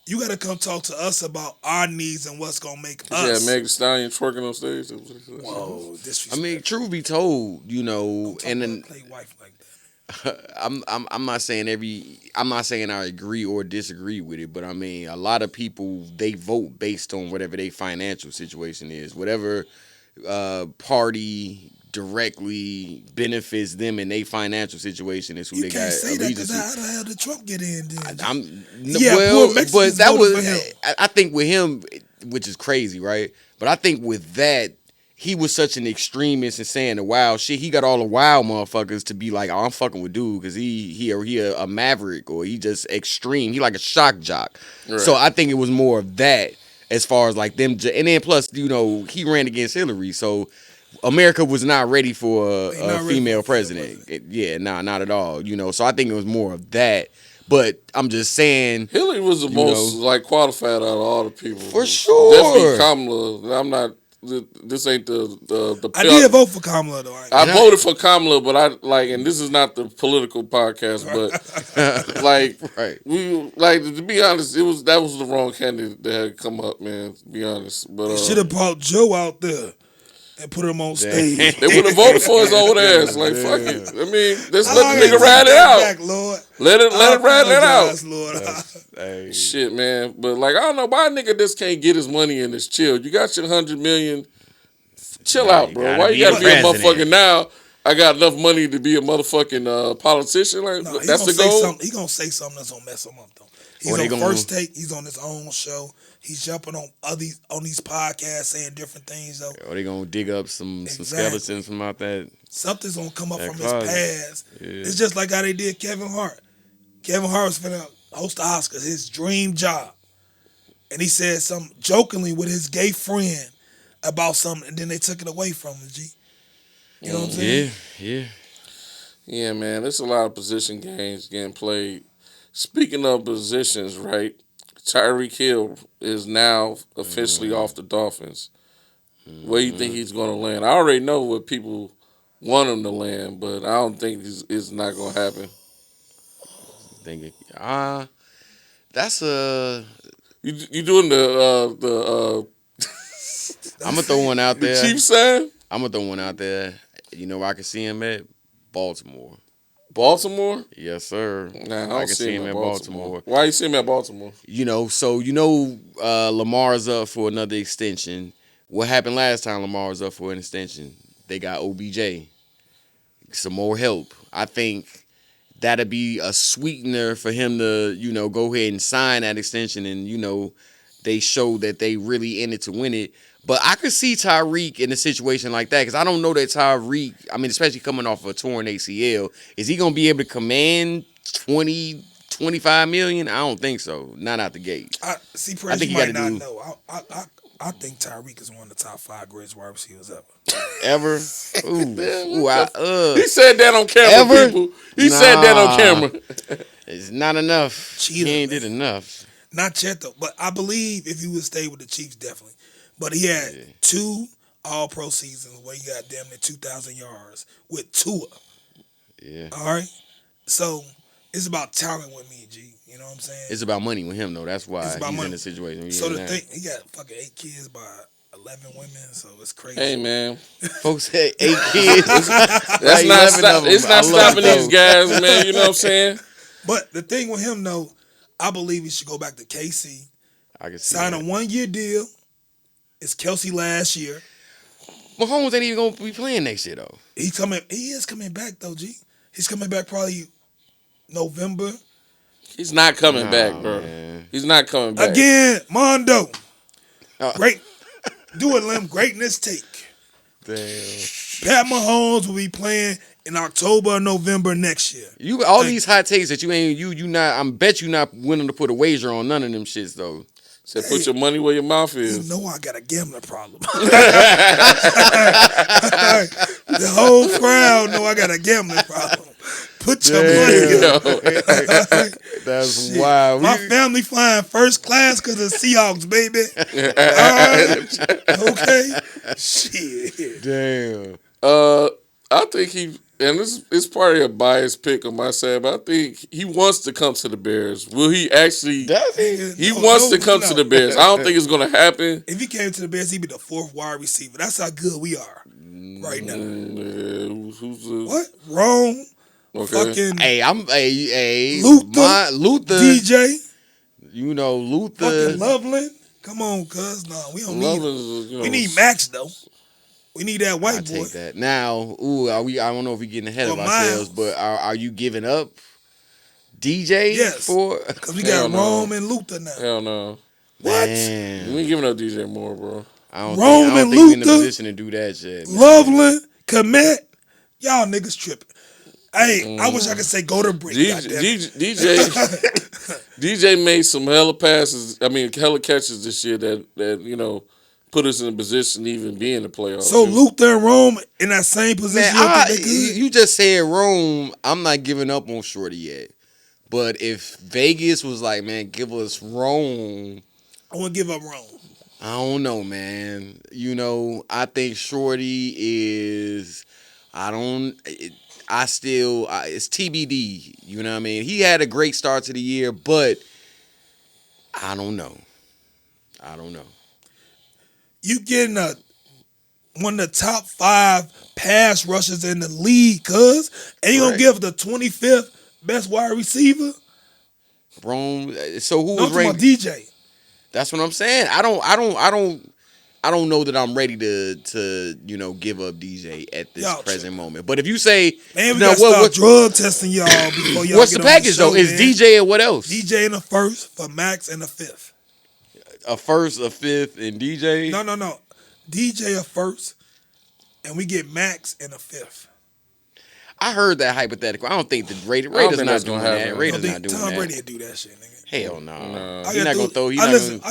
You got to come talk to us about our needs and what's going to make Yeah, us. Meg Thee Stallion twerking on stage. Whoa, I disrespect. mean, truth be told, and then Play wife like that. I'm not saying I agree or disagree with it, but I mean a lot of people they vote based on whatever their financial situation is, whatever party directly benefits them in their financial situation is who You they can't got say that allegiance because to. how the hell did Trump get in then? Yeah, poor but Mexicans that voted was for him. I think with him, which is crazy, right? But I think with that, he was such an extremist and saying the wild shit. He got all the wild motherfuckers to be like, "Oh, I'm fucking with dude," because he a maverick or he just extreme. He like a shock jock. Right. So I think it was more of that as far as like them. And then plus, he ran against Hillary, so America was not ready for a female president. Yeah, not at all. So I think it was more of that. But I'm just saying, Hillary was the most like qualified out of all the people. For sure. Definitely Kamala. I'm not. This ain't the. I did vote for Kamala though. I voted for Kamala, but I like, and this is not the political podcast, but like, right. we like to be honest, that was the wrong candidate that had come up, man. To be honest, but should have brought Joe out there and put him on stage. They would have voted for his old ass. Like, fuck it. I mean, let's let the nigga ride it out. Back, Lord. Let it ride it out. Lord. Shit, man. But like, I don't know why a nigga just can't get his money and just chill. You got your $100 million. Chill out, bro. Why you gotta be a motherfucking now? I got enough money to be a motherfucking politician. Like, that's the goal. He gonna say something that's gonna mess him up though. He's on First Take. He's on his own show. He's jumping on these podcasts saying different things though. Or they gonna dig up some skeletons from out that. Something's gonna come up from his past. Yeah. It's just like how they did Kevin Hart. Kevin Hart was finna host the Oscars, his dream job, and he said something jokingly with his gay friend about something, and then they took it away from him. G. You know what I'm saying? Yeah, man. There's a lot of position games getting played. Speaking of positions, right? Tyreek Hill is now officially off the Dolphins. Where do you think he's going to land? I already know what people want him to land, but I don't think it's not going to happen. That's a. You doing the I'm gonna throw one out there. The Chiefs side? I'm gonna throw one out there. You know where I can see him at? Baltimore. Baltimore? Yes, sir. Nah, I can see him at Baltimore. Why you see him at Baltimore? Lamar's up for another extension. What happened last time Lamar was up for an extension? They got OBJ. Some more help. I think that'd be a sweetener for him to, go ahead and sign that extension and, they show that they really in it to win it. But I could see Tyreek in a situation like that because I don't know that Tyreek, especially coming off a torn ACL, is he going to be able to command 20, 25 million? I don't think so. Not out the gate. I think you might not know. I think Tyreek is one of the top 5 greatest wide receivers ever. He said that on camera, ever? People. He said that on camera. It's not enough. Cheetah, he ain't did enough. Not yet, though. But I believe if he would stay with the Chiefs, definitely. But he had 2 all-pro seasons where he got damn near 2,000 yards with Tua. Yeah. All right? So, it's about talent with me, G. You know what I'm saying? It's about money with him, though. That's why he's money. in the situation. So, the thing, he got fucking 8 kids by 11 women, so it's crazy. Hey, man. Folks had 8 kids. It's not stopping these guys, man. You know what I'm saying? But the thing with him, though, I believe he should go back to KC. I can see sign a 1-year deal. It's Kelsey last year. Mahomes ain't even gonna be playing next year though. He is coming back though, G. He's coming back probably November. He's not coming back, bro. Man. He's not coming back. Again, Mondo. Great. Do it, Lim. Greatness take. Damn. Pat Mahomes will be playing in October or November next year. These hot takes that you not. I bet you not willing to put a wager on none of them shits though. Said put your money where your mouth is. You know I got a gambling problem. The whole crowd know I got a gambling problem. Put your money in. That's wild. My family flying first class because of Seahawks, baby. Okay? Shit. Damn. I think he... And this is probably a biased pick on my side, but I think he wants to come to the Bears. Will he actually? Does he? He wants to come to the Bears. I don't think it's going to happen. If he came to the Bears, he'd be the 4th wide receiver. That's how good we are right now. What? Rome. Okay. Fucking. Hey, Luther. DJ. Luther. Fucking Loveland. Come on, cuz. No, we don't need him. We need Max, though. We need that white boy. Take that. Now, I don't know if we're getting ahead of ourselves, but are you giving up DJ? Yes. Because we got Rome and Luther now. Hell no. What? Man. We ain't giving up DJ Moore, bro. I don't think we're in a position to do that shit. Loveland, Komet. Y'all niggas tripping. Hey, I wish I could say go to break. DJ DJ made some hella passes. I mean, hella catches this year that put us in a position to even be in the playoffs. So Luther and Rome in that same Man, position. You don't think they good? you just said Rome. I'm not giving up on Shorty yet. But if Vegas was like, man, give us Rome, I wouldn't give up Rome. I don't know, man. I think Shorty is. It's TBD. You know what I mean? He had a great start to the year, but I don't know. You getting one of the top 5 pass rushers in the league, cuz. And you gonna Right. give the 25th best wide receiver? Rome. So who No, I'm was talking about ranked? DJ. That's what I'm saying. I don't know that I'm ready to give up DJ at this Y'all present moment. But if you say Man, we now, gotta start drug testing y'all before y'all what's get the on package show, though? Is man. DJ and what else? DJ in the first for Max in the 5th. A first, a fifth, and DJ. No. DJ a first, and we get Max in the 5th. I heard that hypothetical. I don't think the Raiders think not that's doing gonna that. happen. Raiders not doing Tom that. Brady would do that shit, nigga. Hell no. Nah. He's not gonna throw. I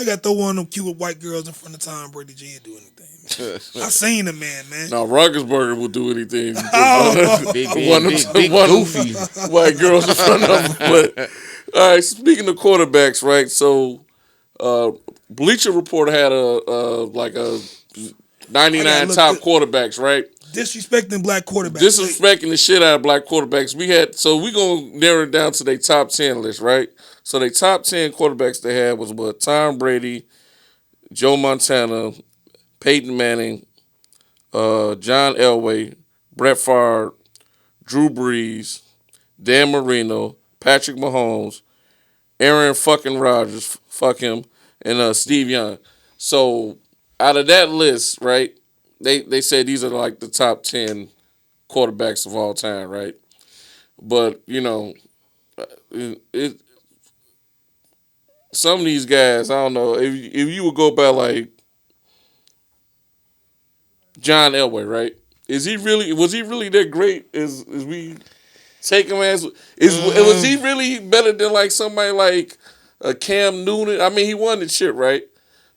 got to throw one of them cute white girls in front of Tom Brady. G do anything. I seen the man. Now Roethlisberger will do anything. big, One of big one goofy. white girls in front of him. But all right, speaking of quarterbacks, right? So, Bleacher Report had a 99 look top good. quarterbacks, right? Disrespecting black quarterbacks. Disrespecting the shit out of black quarterbacks. We gonna narrow it down to their top 10 list, right? So their top 10 quarterbacks they had was what? Tom Brady, Joe Montana, Peyton Manning, John Elway, Brett Favre, Drew Brees, Dan Marino, Patrick Mahomes, Aaron fucking Rodgers, fuck him, and Steve Young. So out of that list, right, they say these are like the top 10 quarterbacks of all time, right? But some of these guys, I don't know if you would go by like John Elway, right? Was he really that great as we take him as? Was he really better than like somebody like Cam Newton? I mean, he won the shit, right?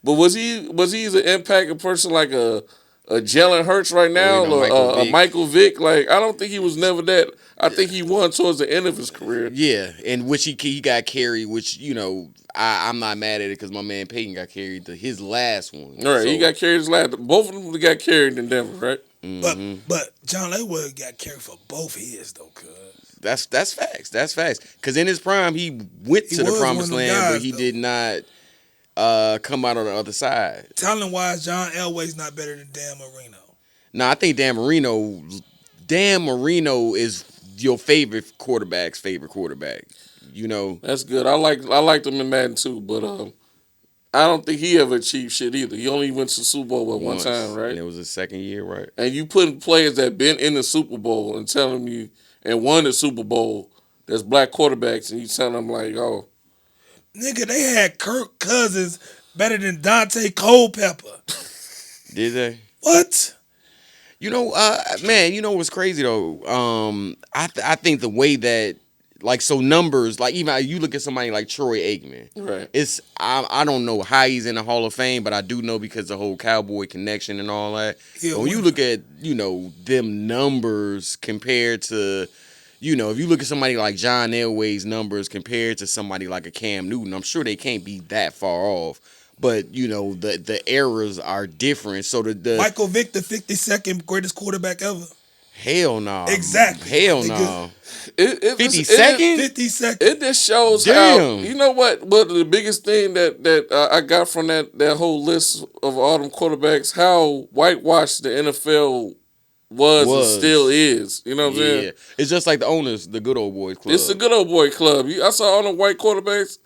But was he as an impacting person like a Jalen Hurts right now or a Michael Vick? Like, I don't think he was never that. I think he won towards the end of his career. Yeah, and which he got carried, which I'm not mad at it because my man Peyton got carried to his last one. All right, he got carried his last. Both of them got carried in Denver, right? But John Elway got carried for both his though, cuz. That's facts. That's facts. Because in his prime, he went to the promised land, but he did not come out on the other side. Talent wise, John Elway's not better than Dan Marino. No, I think Dan Marino is your favorite quarterback's favorite quarterback. That's good. I liked him in Madden too, but I don't think he ever achieved shit either. He only went to the Super Bowl one time, right? And it was his second year, right? And you putting players that been in the Super Bowl and telling me and won the Super Bowl that's black quarterbacks, and you telling them like, oh, nigga, they had Kirk Cousins better than Dante Culpepper. Did they? What? Man, what's crazy though? I think the way that numbers, like even you look at somebody like Troy Aikman, right? I don't know how he's in the Hall of Fame, but I do know because the whole Cowboy connection and all that. Yeah, when you look at them numbers compared to if you look at somebody like John Elway's numbers compared to somebody like a Cam Newton, I'm sure they can't be that far off. But the errors are different. So the Michael Vick, the 52nd greatest quarterback ever. Hell no. Exactly. Hell no. 52nd? 52nd. It just shows how, you know what the biggest thing that I got from that whole list of all them quarterbacks, how whitewashed the NFL was and still is. You know what I'm saying? It's just like the owners, the good old boys club. It's the good old boy club. I saw all the white quarterbacks,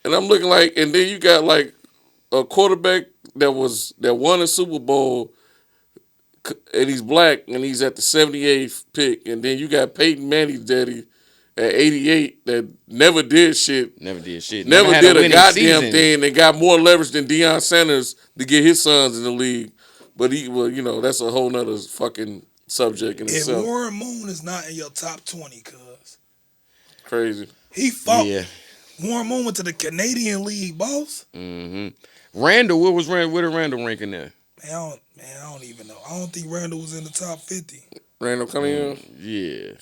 and I'm looking like, and then you got like a quarterback that won a Super Bowl, and he's black, and he's at the 78th pick, and then you got Peyton Manning's daddy at 88 that never did shit. Never did a goddamn thing, and got more leverage than Deion Sanders to get his sons in the league. But that's a whole nother fucking subject in itself. If Warren Moon is not in your top 20, cuz. Crazy. He fought. Yeah. Warren Moon went to the Canadian League, boss. Randall, where did Randall rank in there? I don't even know. I don't think Randall was in the top 50. Randall Cunningham. Yeah.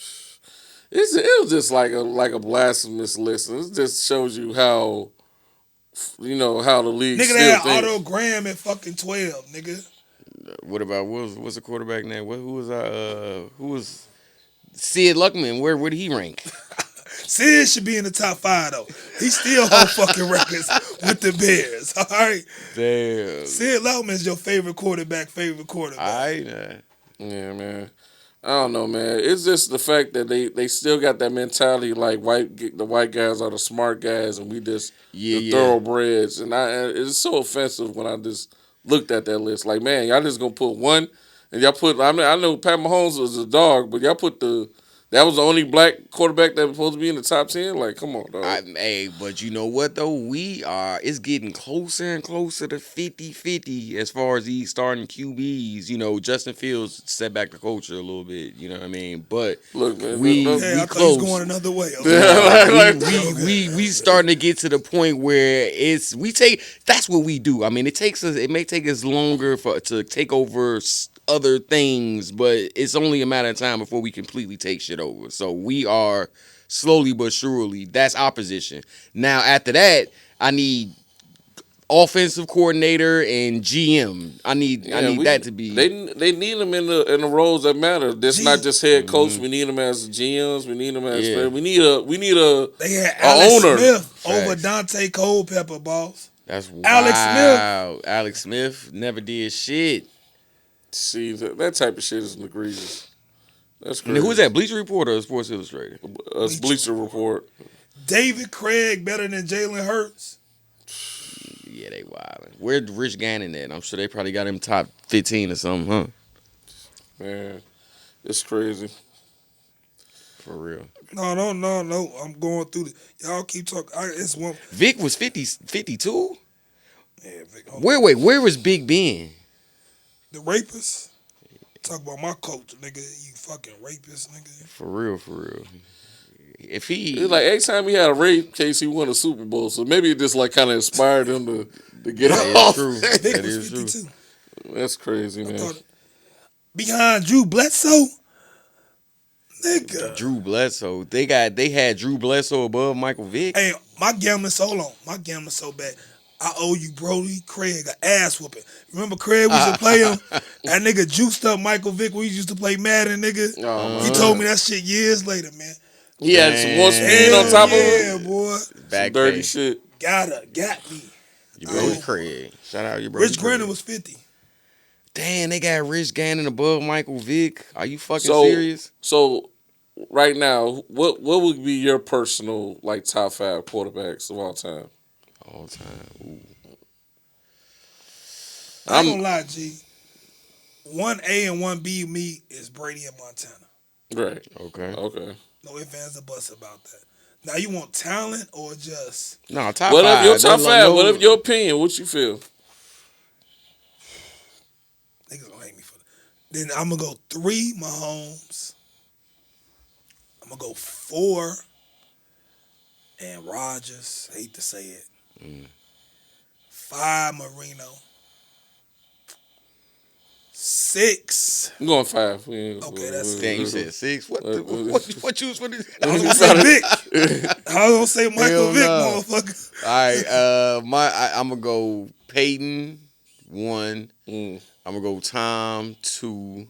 It was just like a blasphemous list. It just shows you how how the league Nigga, still they had thinks. Otto Graham at fucking 12, nigga. What about what's the quarterback name? Who was Sid Luckman? Where did he rank? Sid should be in the top 5 though. He still hold fucking records with the Bears. All right. Damn. Sid Luckman is your favorite quarterback. Yeah, man. I don't know, man. It's just the fact that they still got that mentality like the white guys are the smart guys and we just the thoroughbreds. And it's so offensive when I just looked at that list. Like, man, y'all just gonna put one and y'all put. I know Pat Mahomes was a dog, but y'all put that was the only black quarterback that was supposed to be in the top 10. Like, come on, dog. But you know what though? It's getting closer and closer to 50-50 as far as these starting QBs. You know, Justin Fields set back the culture a little bit. You know what I mean? But Look, man, we I thought close. he was going another way. Okay. We starting to get to the point where that's what we do. I mean, it may take us longer to take over other things, but it's only a matter of time before we completely take shit over. So we are slowly but surely. That's our position. Now after that, I need offensive coordinator and GM. I need that to be. They need them in the roles that matter. This not just head coach. We need them as GMs. We need them as we need a They had Alex owner. Smith over Dante Culpepper, boss. That's wild. Alex Alex Smith never did shit. See that type of shit is egregious. That's crazy. And who's that? Bleacher Report or Sports Illustrated? Bleacher Report. David Craig better than Jalen Hurts. Yeah, they wild. Where's Rich Gannon at? I'm sure they probably got him top 15 or something, huh? Man, it's crazy. For real. No. I'm going through the. Y'all keep talking. It's one. Vic was 52? Yeah, Vic. Where was Big Ben? The rapist. Talk about my culture, nigga. You fucking rapist, nigga. For real. If he It's like every time he had a rape case, he won a Super Bowl. So maybe it just like kind of inspired him to get that off. is true. Vic That was is 52. true. That's crazy, man. Behind Drew Bledsoe, nigga. Drew Bledsoe. They had Drew Bledsoe above Michael Vick. Hey, my gambling so long. My gambling so bad. I owe you Brody Craig an ass whooping. Remember Craig? We used to play him. That nigga juiced up Michael Vick. We used to play Madden, nigga. He told me that shit years later, man. He had some more speed on top of him. Yeah, boy. Back Dirty pay. shit. Got me. Your brother Craig. Shout out your brother. Rich Craig. Grannon was 50. Damn, they got Rich Gannon above Michael Vick. Are you fucking serious? So right now, what would be your personal like top 5 quarterbacks of all time? All time. Ooh. I ain't gonna lie, G. 1A and 1B me is Brady and Montana. Right. Okay. No ifs, ands, or buts about that. Now you want talent or just No, top What five. up your top 5? No, What up your opinion? What you feel? niggas gonna hate me for that. Then I'm gonna go 3 Mahomes. I'm gonna go 4 and Rodgers. Hate to say it. 5 Marino. 6. I'm going 5. Okay, that's Damn, you said 6. What you was for this? I was gonna say Vic. I was gonna say Michael Hell Vick, no. motherfucker. All right, I'm gonna go Peyton 1. Mm. I'm gonna go Tom 2.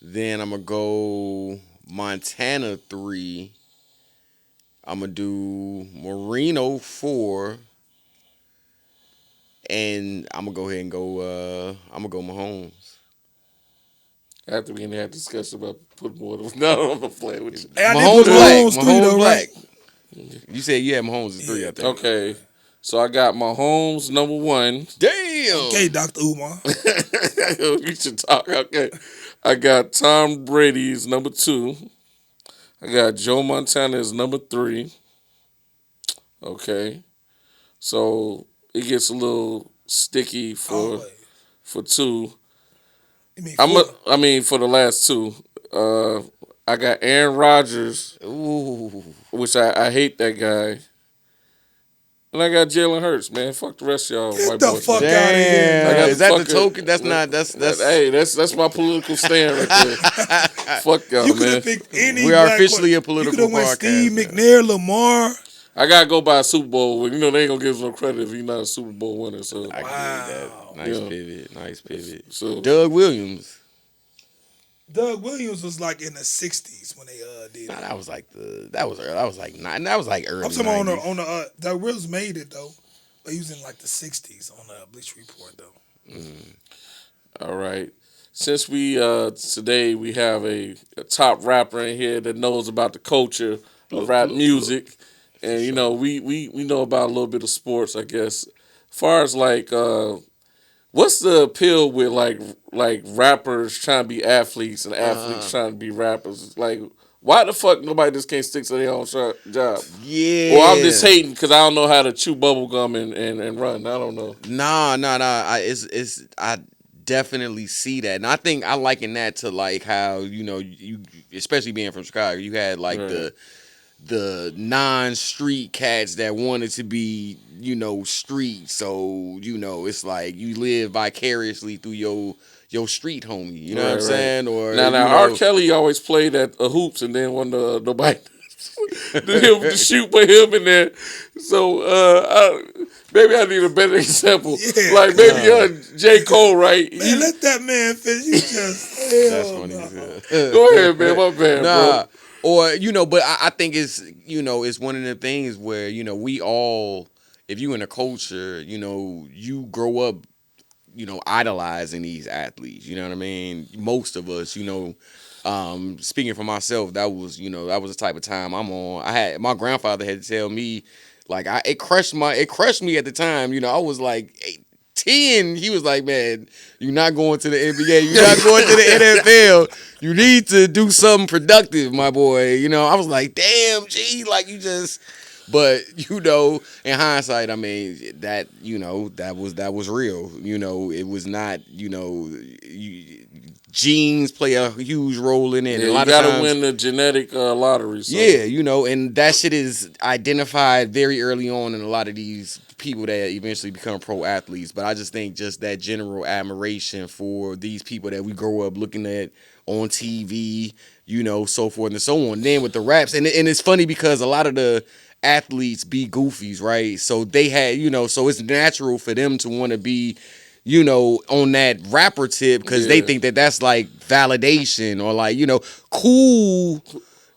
Then I'm gonna go Montana 3. I'm gonna do Marino 4. And I'm gonna go ahead and go. I'm gonna go Mahomes. After we had discussion about putting more of them. No, I'm gonna play with you. Hey, I Mahomes did put black. Mahomes 3 though, Black. right? You said Mahomes is 3. I think. Okay. So I got Mahomes number 1. Damn. Okay, Dr. Umar. You should talk. Okay. I got Tom Brady's number 2. I got Joe Montana as number 3. Okay. So it gets a little sticky for 2. You mean 4? For the last 2. I got Aaron Rodgers, Ooh. which I hate that guy. And I got Jalen Hurts, man. Fuck the rest of y'all Get white the boys. fuck man. out of here. I got Is that the fucking- token? That's not. That's. Hey, that's my political stand right there. Fuck y'all, You could man. have picked any. We are black officially a quarter- political You could have went Steve podcast, McNair, Lamar. I gotta go by a Super Bowl. You know they ain't gonna give us no credit if he's not a Super Bowl winner. So, I can Wow. that. Nice Yeah. pivot. Nice pivot. so Doug Williams. Doug Williams was like in the '60s when they did Nah, it. that was like that was early. That was like nine. That was like early. I'm talking about 90s. on the Doug Williams made it though, but he was in like the '60s on the Bleacher Report though. all right. Since we today we have a top rapper in here that knows about the culture of rap music, and you know we know about a little bit of sports, I guess. As far as like, what's the appeal with like rappers trying to be athletes and athletes trying to be rappers? Like, why the fuck nobody just can't stick to their own job? Yeah. Or I'm just hating because I don't know how to chew bubble gum and run. I don't know. Nah. I definitely see that, and I think I liken that to like how you especially being from Chicago, you had like Right. the non-street cats that wanted to be street. So it's like you live vicariously through your street homie. You know what I'm Right, right. saying? Or Now, R. Kelly always played at hoops and then when nobody to shoot but him in there. So maybe I need a better example. Yeah. Like maybe J. Cole, right? Man, let that man finish. You just that's hell funny. no. as hell. Go ahead, man. My bad, Nah. bro. Or but I think it's it's one of the things where we all, if you in a culture, you grow up idolizing these athletes. You know what I mean? Most of us, speaking for myself, that was the type of time I'm on. I had my grandfather had to tell me, like, it crushed me at the time. I was like 10. He was like, man, you're not going to the NBA. You're not going to the NFL. You need to do something productive, my boy. I was like, damn, G, like you just. But in hindsight, I mean that was real. It was not. Genes play a huge role in it. Yeah, and a lot you gotta of times, win the genetic lottery. So. yeah, and that shit is identified very early on in a lot of these people that eventually become pro athletes. But I just think just that general admiration for these people that we grow up looking at on TV, so forth and so on. Then with the raps, and it's funny because a lot of the athletes be goofies, right? So they had, so it's natural for them to want to be, on that rapper tip because they think that that's like validation or like, cool.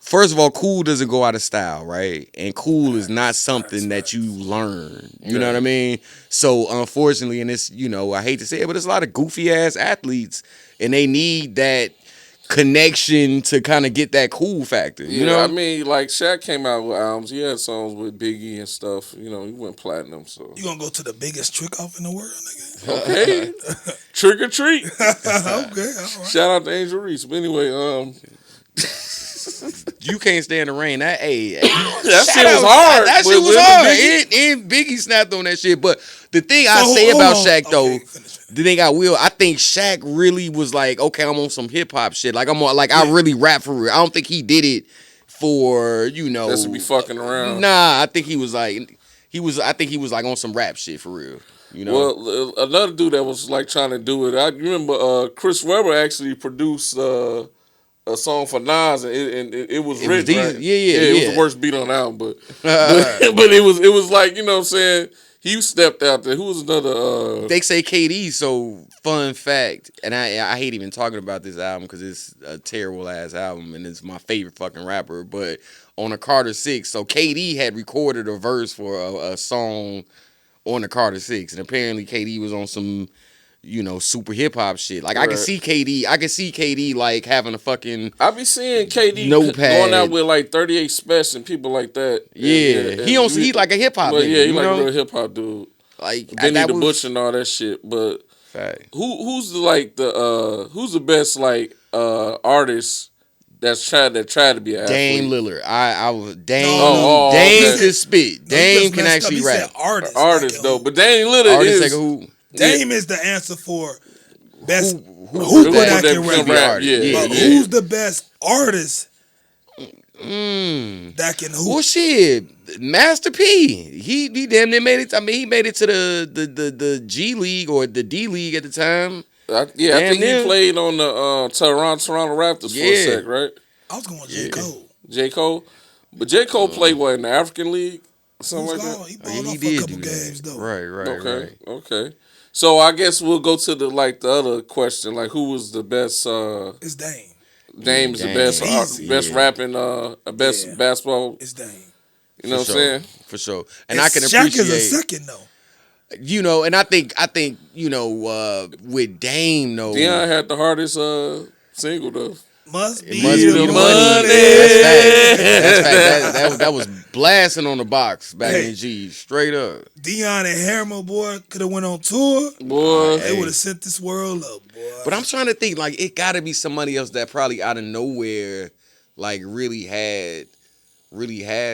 First of all, cool doesn't go out of style, right? And cool is not something that you learn. You know what I mean? So unfortunately, and it's, I hate to say it, but it's a lot of goofy ass athletes and they need that connection to kind of get that cool factor. You know? I mean, like Shaq came out with albums. He had songs with Biggie and stuff. He went platinum. So You gonna go to the biggest trick off in the world, nigga? okay, trick or treat. Okay, all right. Shout out to Angel Reese. But anyway, You can't stand the rain. That that shit was hard. That shit with was Lil hard. Biggie. And Biggie snapped on that shit. But the thing I So, say hold about on. Shaq though, Okay, finish. the thing I think Shaq really was like, okay, I'm on some hip hop shit. Like I'm on, like I really rap for real. I don't think he did it for That's to be fucking around. Nah, I think he was like on some rap shit for real. Well, another dude that was like trying to do it. I remember Chris Webber actually produced a song for Nas, and it was It was written. decent. Right? Yeah. It was the worst beat on the album, but it was like what I'm saying. He stepped out there. Who was another? They say KD. So fun fact, and I hate even talking about this album because it's a terrible ass album, and it's my favorite fucking rapper. But on the Carter 6, so KD had recorded a verse for a song on the Carter 6, and apparently KD was on some super hip hop shit. Like I can see KD like having a fucking I be seeing KD notepad. going out with like 38 Special and people like that. Yeah, he's like a hip hop. But nigga, yeah, he like a real hip hop dude. Like Benny the Butcher and all that shit. But fact. who's the best like artist that tried to be an Dame athlete? Lillard. I was Dame. Oh, Dame okay. can spit. No, he Dame just can messed up. actually He rap. said artist. Artist like, though, but Dame Lillard Artist is like who? Dame is the answer for best Who hooper that that can can rap. rap, yeah. But yeah. who's the best artist That can hoop. Well, shit, Master P. He damn near made it. I mean, he made it to the G League or the D League at the time. I think he played on the Toronto Raptors for a sec, right? I was going J. Cole. J. Cole? But J. Cole played what, in the African League? Something like that? He balled off for a couple games, though. Right. Okay. So I guess we'll go to the other question, like who was the best It's Dame. Dame is the best rapping best basketball. It's Dame. You know what I'm saying? For sure. And I can appreciate Shaq is a second though. You know, and I think with Dame though, Deion had the hardest single though. Must be the money. That's fact. That was blasting on the box back in G, straight up. Deion and Harriman, boy, could have went on tour. Boy, they would have sent this world up, boy. But I'm trying to think, like, it got to be somebody else that probably out of nowhere, like, really had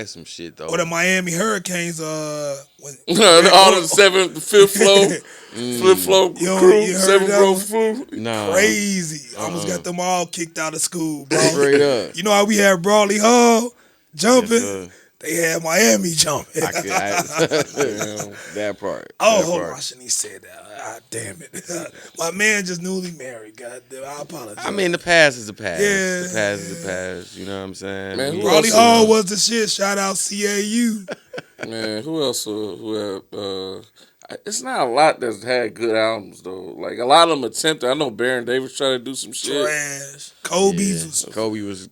some shit though. Or the Miami Hurricanes, all the fifth floor crew, seventh row crew. Nah. Crazy. Almost got them all kicked out of school, bro. Straight up. You know how we had Brawley Hall jumping? Yes, they had Miami jumping. That part. Hold on. I shouldn't have said that. Damn it. My man just newly married. Goddamn, I apologize. I mean, the past is the past. Yeah. The past is the past. You know what I'm saying? Man, Brawley Hall was the shit. Shout out CAU. Man, who else? It's not a lot that's had good albums though. Like a lot of them attempted. I know Baron Davis tried to do some shit. Trash. Kobe was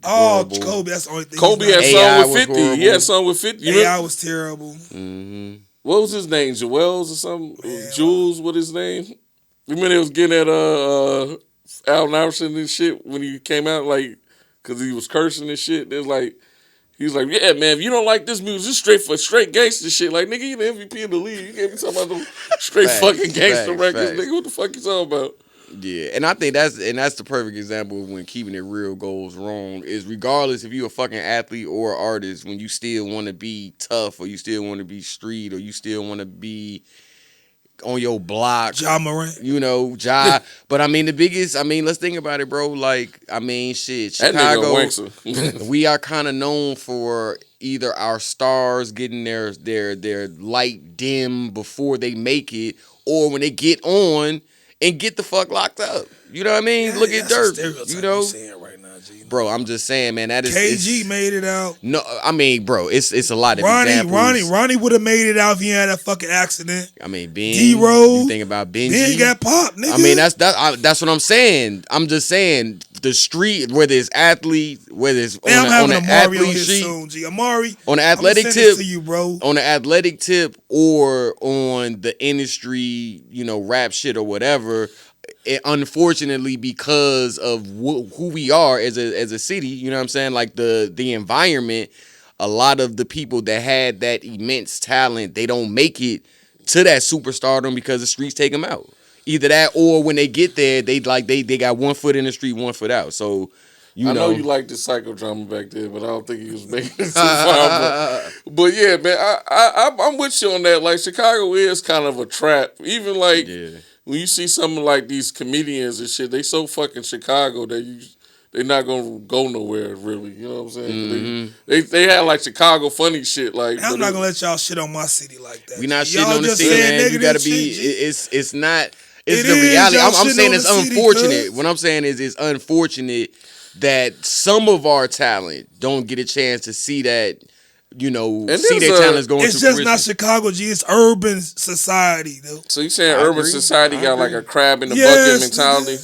horrible. Kobe. That's the only thing. Kobe had song with 50. He had song with 50. AI was terrible. Mm-hmm. What was his name? Joel's or something? Jules, what his name? Remember they was getting at Allen Iverson and shit when he came out, like, because he was cursing and shit. There's like, he was like, yeah, man, if you don't like this music, it's straight gangster shit. Like, nigga, you the MVP of the league. You can't be talking about them straight fucking gangster records, nigga. What the fuck you talking about? Yeah, and I think that's the perfect example of when keeping it real goes wrong. Is regardless if you're a fucking athlete or artist, when you still want to be tough or you still want to be street or you still want to be on your block. Ja Morant. You know, Ja. But I mean, let's think about it, bro. Like, I mean, shit, Chicago, we are kind of known for either our stars getting their light dim before they make it, or when they get on and get the fuck locked up. You know what I mean? Look at Dirk. You know, right now, G. Bro, I'm just saying, man. That is KG made it out. No, I mean, bro, it's a lot of examples. Ronnie would have made it out if he had that fucking accident. I mean, Ben. D-Rose. You think about Benji. Ben got popped, nigga. I mean, that's what I'm saying. I'm just saying the street, whether it's athlete, whether it's on the athlete sheet, soon, G. Amari, on the athletic tip, to you, bro. On the athletic tip, or on the industry, rap shit or whatever. Unfortunately, because of who we are as a city, you know what I'm saying? Like the environment, a lot of the people that had that immense talent, they don't make it to that superstardom because the streets take them out. Either that, or when they get there, they got 1 foot in the street, 1 foot out. So, I know you liked the psychodrama back there, but I don't think he was making it too far. But yeah, man, I'm with you on that. Like, Chicago is kind of a trap. Even like when you see some of like these comedians and shit, they so fucking Chicago that they're not gonna go nowhere really. You know what I'm saying? Mm-hmm. They had like Chicago funny shit. Like, I'm not gonna let y'all shit on my city like that. We not shitting on the city, man. You gotta be. It's not. It's the reality. I'm saying it's unfortunate. What I'm saying is it's unfortunate that some of our talent don't get a chance to see that, see their talents going to fruition. It's just not Chicago, G. It's urban society, though. So you saying urban society got like a crab in the bucket mentality?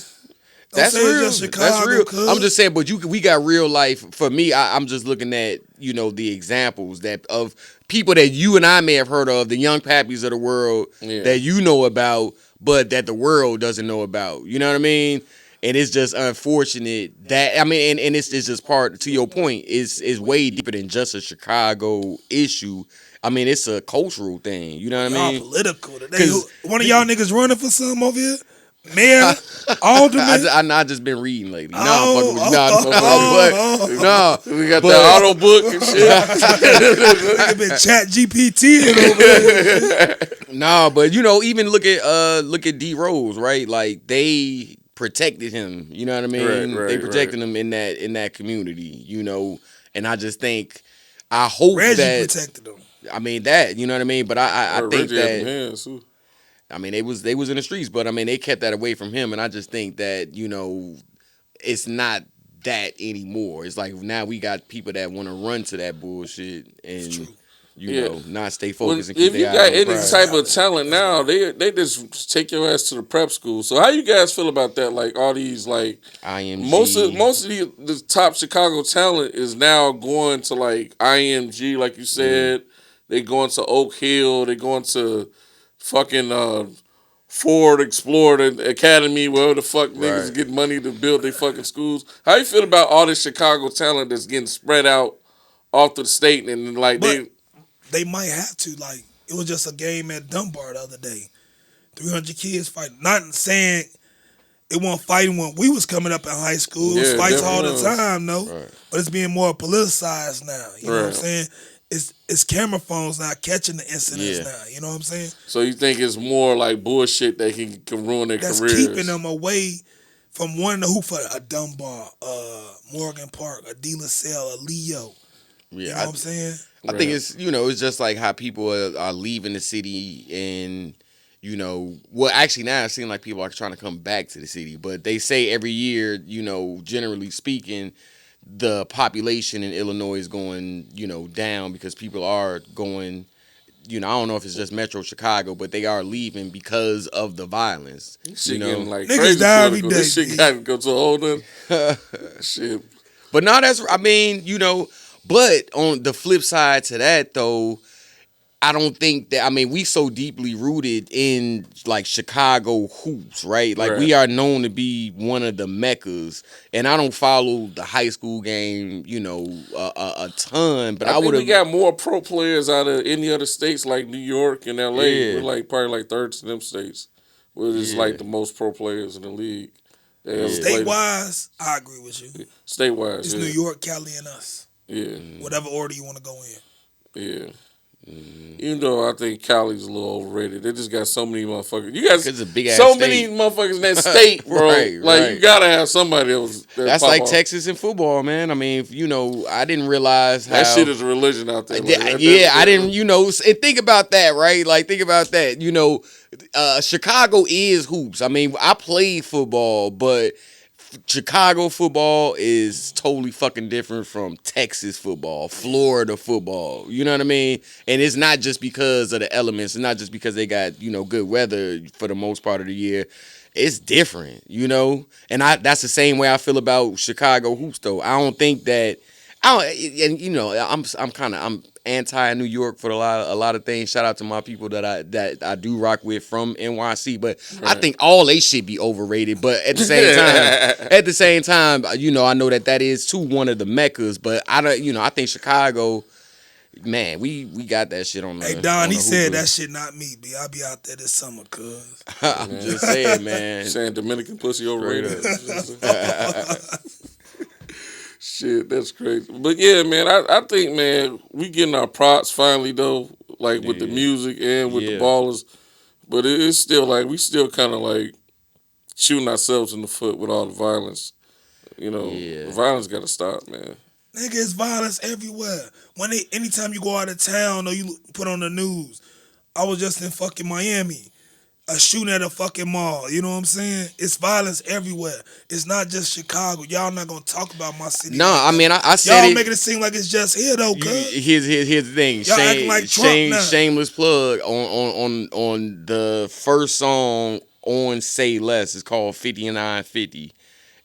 That's real. That's real. I'm just saying, but we got real life. For me, I'm just looking at, the examples of people that you and I may have heard of, the young pappies of the world that you know about, but that the world doesn't know about. You know what I mean? And it's just unfortunate that, and it's just part, to your point, is way deeper than just a Chicago issue. I mean, it's a cultural thing. You know what I mean? Y'all political today. One of y'all niggas running for something over here? Mayor, alderman. I just been reading lately. We got the auto book and shit. I've been chat GPT over there. But even look at D Rose, right? Like they protected him. You know what I mean? Right, they protected him in that community. And I just think, I hope Reggie that, protected them. I mean that, you know what I mean? But I think Reggie had them that, hands too. I mean, they was in the streets, but I mean, they kept that away from him. And I just think that, it's not that anymore. It's like now we got people that want to run to that bullshit and not stay focused and keep if you their got eye on the any prize. type of talent now, they just take your ass to the prep school. So how you guys feel about that? Like all these like IMG. most of the top Chicago talent is now going to like IMG, like you said. They going to Oak Hill. They going to fucking Ford Explorer Academy, wherever the fuck niggas get money to build their fucking schools. How you feel about all this Chicago talent that's getting spread out off to the state and like they might have to. Like, it was just a game at Dunbar the other day. 300 kids fighting. Not saying it wasn't fighting when we was coming up in high school. It was fights all the time, though. Right. But it's being more politicized now. You know what I'm saying? It's camera phones now catching the incidents now. You know what I'm saying? So you think it's more like bullshit that can ruin their careers? That's keeping them away from wanting to hoop for a Dunbar, Morgan Park, a De La Salle, a Leo. Yeah, you know what I'm saying? I think it's, it's just like how people are leaving the city and, well, actually now it seems like people are trying to come back to the city. But they say every year, generally speaking, the population in Illinois is going, down because people are going, I don't know if it's just Metro Chicago, but they are leaving because of the violence. Shit getting like niggas crazy die every political. day. This shit got to go to a whole nother shit. But no, but on the flip side to that, though, I don't think that, we so deeply rooted in, like, Chicago hoops, right? Like, we are known to be one of the meccas, and I don't follow the high school game, a ton, but I would have... we got more pro players out of any other states, like New York and L.A. We're, like, probably, like, third to them states, where it's, like, the most pro players in the league. State-wise, I agree with you. State-wise, it's New York, Cali, and us. Yeah. Whatever order you want to go in. Yeah. Even though I think Cali's a little overrated, they just got so many motherfuckers. You guys, it's a big ass so state. Many motherfuckers in that state, bro. You gotta have somebody else. That's like off. Texas in football, man. I mean, I didn't realize how that shit is a religion out there. I didn't, and think about that, right? Like, think about that. Chicago is hoops. I mean, I played football, but Chicago football is totally fucking different from Texas football, Florida football. You know what I mean? And it's not just because of the elements. It's not just because they got, good weather for the most part of the year. It's different, And that's the same way I feel about Chicago hoops, though. I don't think that I'm anti New York for a lot of things. Shout out to my people that I do rock with from NYC, but I think all they should be overrated. But at the same time, I know that is too one of the meccas. But I think Chicago, man, we got that shit on the. Hey Don, he said that shit not me, B. I'll be out there this summer, cuz. I'm just saying, man. Saying Dominican pussy overrated. Shit, that's crazy. But yeah, man, I think, man, we getting our props finally, though, like with the music and with the ballers. But it's still like, we still kind of like shooting ourselves in the foot with all the violence. The violence got to stop, man. Nigga, it's violence everywhere. Anytime you go out of town or you put on the news, I was just in fucking Miami. A shooting at a fucking mall. You know what I'm saying? It's violence everywhere. It's not just Chicago. Y'all not gonna talk about my city. No, I mean I said y'all making it seem like it's just here though, cuz. Here's the thing. Y'all acting like Trump now. Shameless plug on the first song on Say Less. It's called 5950.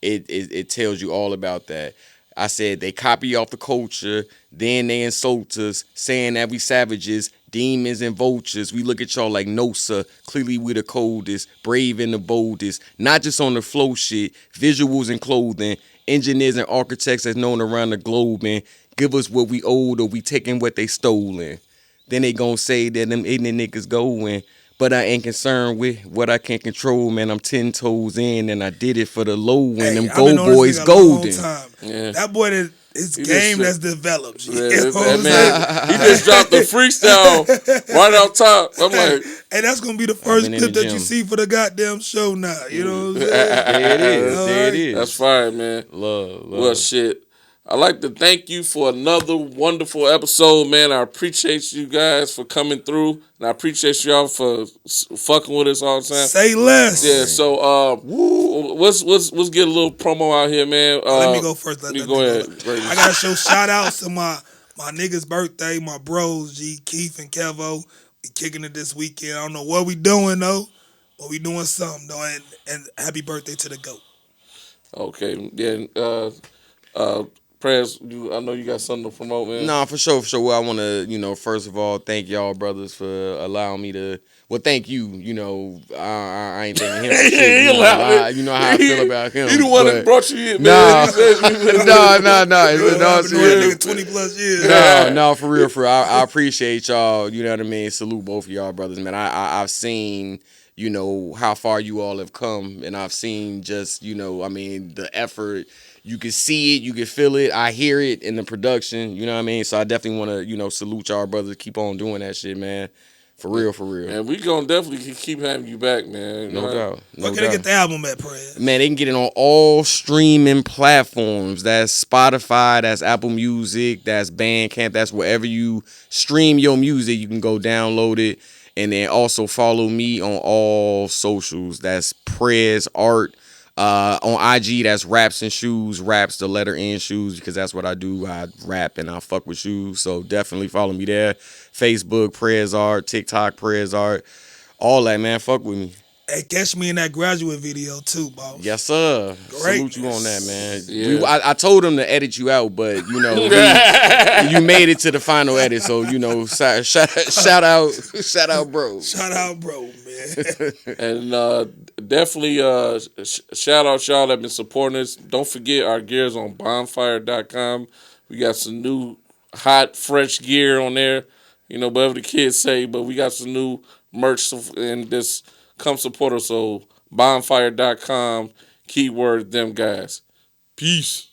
It tells you all about that. I said they copy off the culture, then they insult us, saying that we savages, demons and vultures. We look at y'all like no sir, clearly we the coldest, brave and the boldest. Not just on the flow shit, visuals and clothing, engineers and architects that's known around the globe, and give us what we owed or we taking what they stolen. Then they gonna say that them ignorant niggas going. But I ain't concerned with what I can't control, man. I'm 10 toes in, and I did it for the low win. Them gold boys golden. Yeah. That boy, his game that's developed. He just dropped the freestyle right out top. I'm like, hey, that's gonna be the first clip that you see for the goddamn show now. You know what I'm saying? There it is. That's fire, man. Love. Well, shit. I'd like to thank you for another wonderful episode, man. I appreciate you guys for coming through, and I appreciate y'all for fucking with us all the time. Say less. Yeah, so let's get a little promo out here, man. Let me go first. You go ahead. I gotta show shout outs to my niggas' birthday, my bros, G, Keith and Kevo. We kicking it this weekend. I don't know what we doing though, but we doing something though. And happy birthday to the GOAT. Okay, yeah. Prez, I know you got something to promote, man. Nah, for sure. Well, I want to, first of all, thank y'all brothers for allowing me to. Well, thank you. I ain't thanking him for shit. You know how I feel about him. He the one that brought you in, man. Nah. Nigga 20 plus years. No, for real. I appreciate y'all. You know what I mean? Salute both of y'all brothers, man. I've seen, how far you all have come, and I've seen just, the effort. You can see it, you can feel it, I hear it in the production, you know what I mean? So I definitely want to, salute y'all brothers, keep on doing that shit, man. For real. And we gonna definitely keep having you back, man. No doubt. Where can they get the album at, Prez? Man, they can get it on all streaming platforms. That's Spotify, that's Apple Music, that's Bandcamp, that's wherever you stream your music, you can go download it. And then also follow me on all socials. That's Prez Art. On IG, that's Raps and Shoes. Raps, the letter N, Shoes, because that's what I do. I rap and I fuck with shoes. So definitely follow me there. Facebook, Prez Art. TikTok, Prez Art. All that, man. Fuck with me. Hey, catch me in that graduate video too, boss. Yes, sir. Great. Salute you on that, man. Yeah. I told him to edit you out, but you made it to the final edit. So shout out, bro. Shout out, bro, man. And definitely shout out y'all that been supporting us. Don't forget our gear's on bonfire.com. We got some new hot, fresh gear on there. Whatever the kids say, but we got some new merch and this. Come support us. So bonfire.com, keyword them guys. Peace.